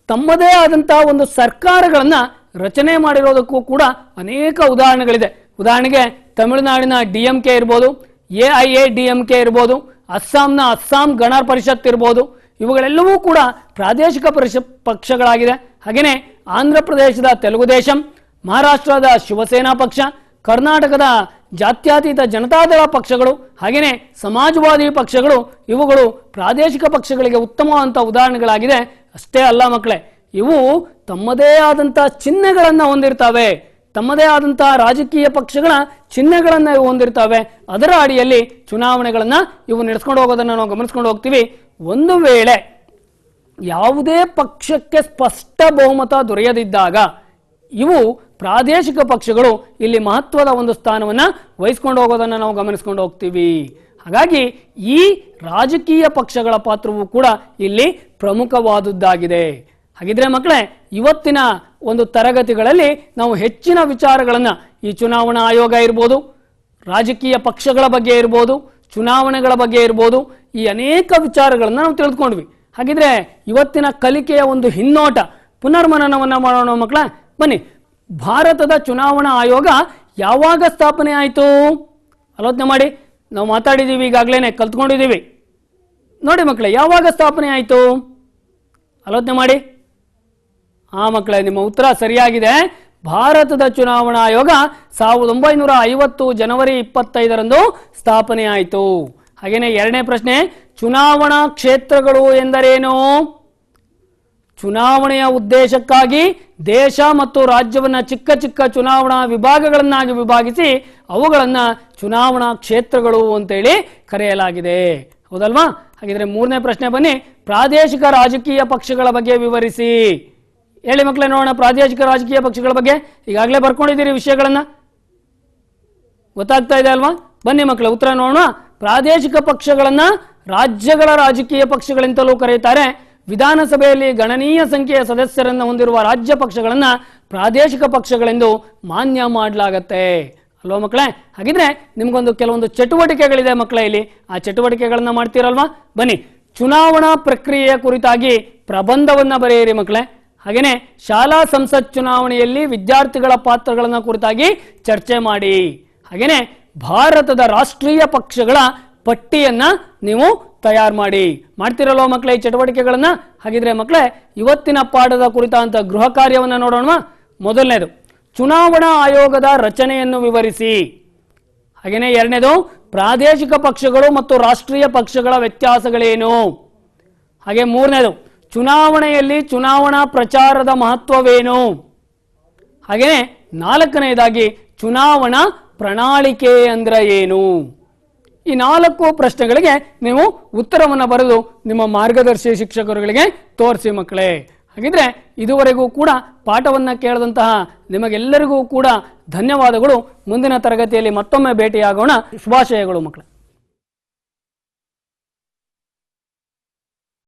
ತಮ್ಮದೇ ಆದಂತಹ ಒಂದು ಸರ್ಕಾರಗಳನ್ನ ರಚನೆ ಮಾಡಿರೋದಕ್ಕೂ ಕೂಡ ಅನೇಕ ಉದಾಹರಣೆಗಳಿದೆ. ಉದಾಹರಣೆಗೆ ತಮಿಳುನಾಡಿನ DMK ಇರ್ಬೋದು, AIADMK ಇರ್ಬೋದು, ಅಸ್ಸಾಂನ ಅಸ್ಸಾಂ ಗಣ ಪರಿಷತ್ ಇರ್ಬೋದು. ಇವುಗಳೆಲ್ಲವೂ ಕೂಡ ಪ್ರಾದೇಶಿಕ ಪಕ್ಷಗಳಾಗಿದೆ. ಹಾಗೆಯೇ ಆಂಧ್ರ ಪ್ರದೇಶದ ತೆಲುಗುದೇಶಂ, ಮಹಾರಾಷ್ಟ್ರದ ಶಿವಸೇನಾ ಪಕ್ಷ, ಕರ್ನಾಟಕದ ಜಾತ್ಯತೀತ ಜನತಾದಳ ಪಕ್ಷಗಳು, ಹಾಗೆಯೇ ಸಮಾಜವಾದಿ ಪಕ್ಷಗಳು ಇವುಗಳು ಪ್ರಾದೇಶಿಕ ಪಕ್ಷಗಳಿಗೆ ಉತ್ತಮವಾದಂಥ ಉದಾಹರಣೆಗಳಾಗಿದೆ. ಅಷ್ಟೇ ಅಲ್ಲ ಮಕ್ಕಳೇ, ಇವು ತಮ್ಮದೇ ಆದಂತಹ ಚಿಹ್ನೆಗಳನ್ನ ಹೊಂದಿರ್ತವೆ. ತಮ್ಮದೇ ಆದಂತಹ ರಾಜಕೀಯ ಪಕ್ಷಗಳ ಚಿಹ್ನೆಗಳನ್ನ ಇವು ಹೊಂದಿರ್ತವೆ. ಅದರ ಅಡಿಯಲ್ಲಿ ಚುನಾವಣೆಗಳನ್ನ ಇವು ನಡೆಸ್ಕೊಂಡು ಹೋಗೋದನ್ನ ನಾವು ಗಮನಿಸ್ಕೊಂಡು ಹೋಗ್ತೀವಿ. ಒಂದು ವೇಳೆ ಯಾವುದೇ ಪಕ್ಷಕ್ಕೆ ಸ್ಪಷ್ಟ ಬಹುಮತ ದೊರೆಯದಿದ್ದಾಗ ಇವು ಪ್ರಾದೇಶಿಕ ಪಕ್ಷಗಳು ಇಲ್ಲಿ ಮಹತ್ವದ ಒಂದು ಸ್ಥಾನವನ್ನ ವಹಿಸ್ಕೊಂಡು ಹೋಗೋದನ್ನ ನಾವು ಗಮನಿಸ್ಕೊಂಡು ಹೋಗ್ತೀವಿ. ಹಾಗಾಗಿ ಈ ರಾಜಕೀಯ ಪಕ್ಷಗಳ ಪಾತ್ರವೂ ಕೂಡ ಇಲ್ಲಿ ಪ್ರಮುಖವಾದದ್ದಾಗಿದೆ. ಹಾಗಿದ್ರೆ ಮಕ್ಕಳೇ, ಇವತ್ತಿನ ಒಂದು ತರಗತಿಗಳಲ್ಲಿ ನಾವು ಹೆಚ್ಚಿನ ವಿಚಾರಗಳನ್ನ ಈ ಚುನಾವಣಾ ಆಯೋಗ ಇರ್ಬೋದು, ರಾಜಕೀಯ ಪಕ್ಷಗಳ ಬಗ್ಗೆ ಇರ್ಬೋದು, ಚುನಾವಣೆಗಳ ಬಗ್ಗೆ ಇರ್ಬೋದು, ಈ ಅನೇಕ ವಿಚಾರಗಳನ್ನ ನಾವು ತಿಳಿದುಕೊಂಡ್ವಿ. ಹಾಗಿದ್ರೆ ಇವತ್ತಿನ ಕಲಿಕೆಯ ಒಂದು ಹಿನ್ನೋಟ ಪುನರ್ಮನನವನ್ನ ಮಾಡೋಣ ಮಕ್ಕಳ. ಬನ್ನಿ, ಭಾರತದ ಚುನಾವಣಾ ಆಯೋಗ ಯಾವಾಗ ಸ್ಥಾಪನೆ ಆಯಿತು ಆಲೋಚನೆ ಮಾಡಿ. ನಾವು ಮಾತಾಡಿದೀವಿ, ಈಗಾಗಲೇ ಕಲ್ತ್ಕೊಂಡಿದ್ದೀವಿ. ನೋಡಿ ಮಕ್ಕಳೇ, ಯಾವಾಗ ಸ್ಥಾಪನೆ ಆಯಿತು ಆಲೋಚನೆ ಮಾಡಿ. ಮಕ್ಕಳೇ, ನಿಮ್ಮ ಉತ್ತರ ಸರಿಯಾಗಿದೆ. ಭಾರತದ ಚುನಾವಣಾ ಆಯೋಗ 1950 ಜನವರಿ 25ರಂದು ಸ್ಥಾಪನೆ ಆಯಿತು. ಹಾಗೇನೆ ಎರಡನೇ ಪ್ರಶ್ನೆ, ಚುನಾವಣಾ ಕ್ಷೇತ್ರಗಳು ಎಂದರೇನು? ಚುನಾವಣೆಯ ಉದ್ದೇಶಕ್ಕಾಗಿ ದೇಶ ಮತ್ತು ರಾಜ್ಯವನ್ನ ಚಿಕ್ಕ ಚಿಕ್ಕ ಚುನಾವಣಾ ವಿಭಾಗಗಳನ್ನಾಗಿ ವಿಭಾಗಿಸಿ ಅವುಗಳನ್ನ ಚುನಾವಣಾ ಕ್ಷೇತ್ರಗಳು ಅಂತೇಳಿ ಕರೆಯಲಾಗಿದೆ. ಹೌದಲ್ವಾ? ಹಾಗಿದ್ರೆ ಮೂರನೇ ಪ್ರಶ್ನೆ ಬನ್ನಿ, ಪ್ರಾದೇಶಿಕ ರಾಜಕೀಯ ಪಕ್ಷಗಳ ಬಗ್ಗೆ ವಿವರಿಸಿ. ಹೇಳಿ ಮಕ್ಕಳೇ ನೋಡೋಣ, ಪ್ರಾದೇಶಿಕ ರಾಜಕೀಯ ಪಕ್ಷಗಳ ಬಗ್ಗೆ ಈಗಾಗಲೇ ಬರ್ಕೊಂಡಿದ್ದೀರಿ ವಿಷಯಗಳನ್ನ, ಗೊತ್ತಾಗ್ತಾ ಇದೆ ಅಲ್ವಾ? ಬನ್ನಿ ಮಕ್ಕಳೇ ಉತ್ತರ ನೋಡೋಣ. ಪ್ರಾದೇಶಿಕ ಪಕ್ಷಗಳನ್ನ ರಾಜ್ಯಗಳ ರಾಜಕೀಯ ಪಕ್ಷಗಳೆಂತಲೂ ಕರೆಯುತ್ತಾರೆ. ವಿಧಾನಸಭೆಯಲ್ಲಿ ಗಣನೀಯ ಸಂಖ್ಯೆಯ ಸದಸ್ಯರನ್ನು ಹೊಂದಿರುವ ರಾಜ್ಯ ಪಕ್ಷಗಳನ್ನ ಪ್ರಾದೇಶಿಕ ಪಕ್ಷಗಳೆಂದು ಮಾನ್ಯ ಮಾಡಲಾಗತ್ತೆ ಅಲ್ವಾ ಮಕ್ಕಳೇ? ಹಾಗಿದ್ರೆ ನಿಮ್ಗೊಂದು ಕೆಲವೊಂದು ಚಟುವಟಿಕೆಗಳಿದೆ ಮಕ್ಕಳೇ, ಇಲ್ಲಿ ಆ ಚಟುವಟಿಕೆಗಳನ್ನ ಮಾಡ್ತೀರಲ್ವಾ? ಬನ್ನಿ, ಚುನಾವಣಾ ಪ್ರಕ್ರಿಯೆಯ ಕುರಿತಾಗಿ ಪ್ರಬಂಧವನ್ನ ಬರೆಯಿರಿ ಮಕ್ಕಳೇ. ಹಾಗೇನೆ ಶಾಲಾ ಸಂಸತ್ ಚುನಾವಣೆಯಲ್ಲಿ ವಿದ್ಯಾರ್ಥಿಗಳ ಪಾತ್ರಗಳನ್ನ ಕುರಿತಾಗಿ ಚರ್ಚೆ ಮಾಡಿ. ಹಾಗೇನೆ ಭಾರತದ ರಾಷ್ಟ್ರೀಯ ಪಕ್ಷಗಳ ಪಟ್ಟಿಯನ್ನ ನೀವು ತಯಾರು ಮಾಡಿ. ಮಾಡ್ತಿರಲ್ವ ಮಕ್ಕಳೇ ಈ ಚಟುವಟಿಕೆಗಳನ್ನ? ಹಾಗಿದ್ರೆ ಮಕ್ಕಳೇ, ಇವತ್ತಿನ ಪಾಠದ ಕುರಿತಾದಂತಹ ಗೃಹ ಕಾರ್ಯವನ್ನ ನೋಡೋಣ. ಮೊದಲನೇದು, ಚುನಾವಣಾ ಆಯೋಗದ ರಚನೆಯನ್ನು ವಿವರಿಸಿ. ಹಾಗೇನೆ ಎರಡನೇದು, ಪ್ರಾದೇಶಿಕ ಪಕ್ಷಗಳು ಮತ್ತು ರಾಷ್ಟ್ರೀಯ ಪಕ್ಷಗಳ ವ್ಯತ್ಯಾಸಗಳೇನು. ಹಾಗೆ ಮೂರನೇದು, ಚುನಾವಣೆಯಲ್ಲಿ ಚುನಾವಣಾ ಪ್ರಚಾರದ ಮಹತ್ವವೇನು. ಹಾಗೇನೆ ನಾಲ್ಕನೆಯದಾಗಿ, ಚುನಾವಣಾ ಪ್ರಣಾಳಿಕೆ ಅಂದ್ರೆ ಏನು. ಈ 4 ಪ್ರಶ್ನೆಗಳಿಗೆ ನೀವು ಉತ್ತರವನ್ನು ಬರೆದು ನಿಮ್ಮ ಮಾರ್ಗದರ್ಶಿ ಶಿಕ್ಷಕರುಗಳಿಗೆ ತೋರಿಸಿ ಮಕ್ಕಳೇ. ಹಾಗಿದ್ರೆ ಇದುವರೆಗೂ ಕೂಡ ಪಾಠವನ್ನ ಕೇಳಿದಂತಹ ನಿಮಗೆಲ್ಲರಿಗೂ ಕೂಡ ಧನ್ಯವಾದಗಳು. ಮುಂದಿನ ತರಗತಿಯಲ್ಲಿ ಮತ್ತೊಮ್ಮೆ ಭೇಟಿಯಾಗೋಣ. ಶುಭಾಶಯಗಳು ಮಕ್ಕಳೇ.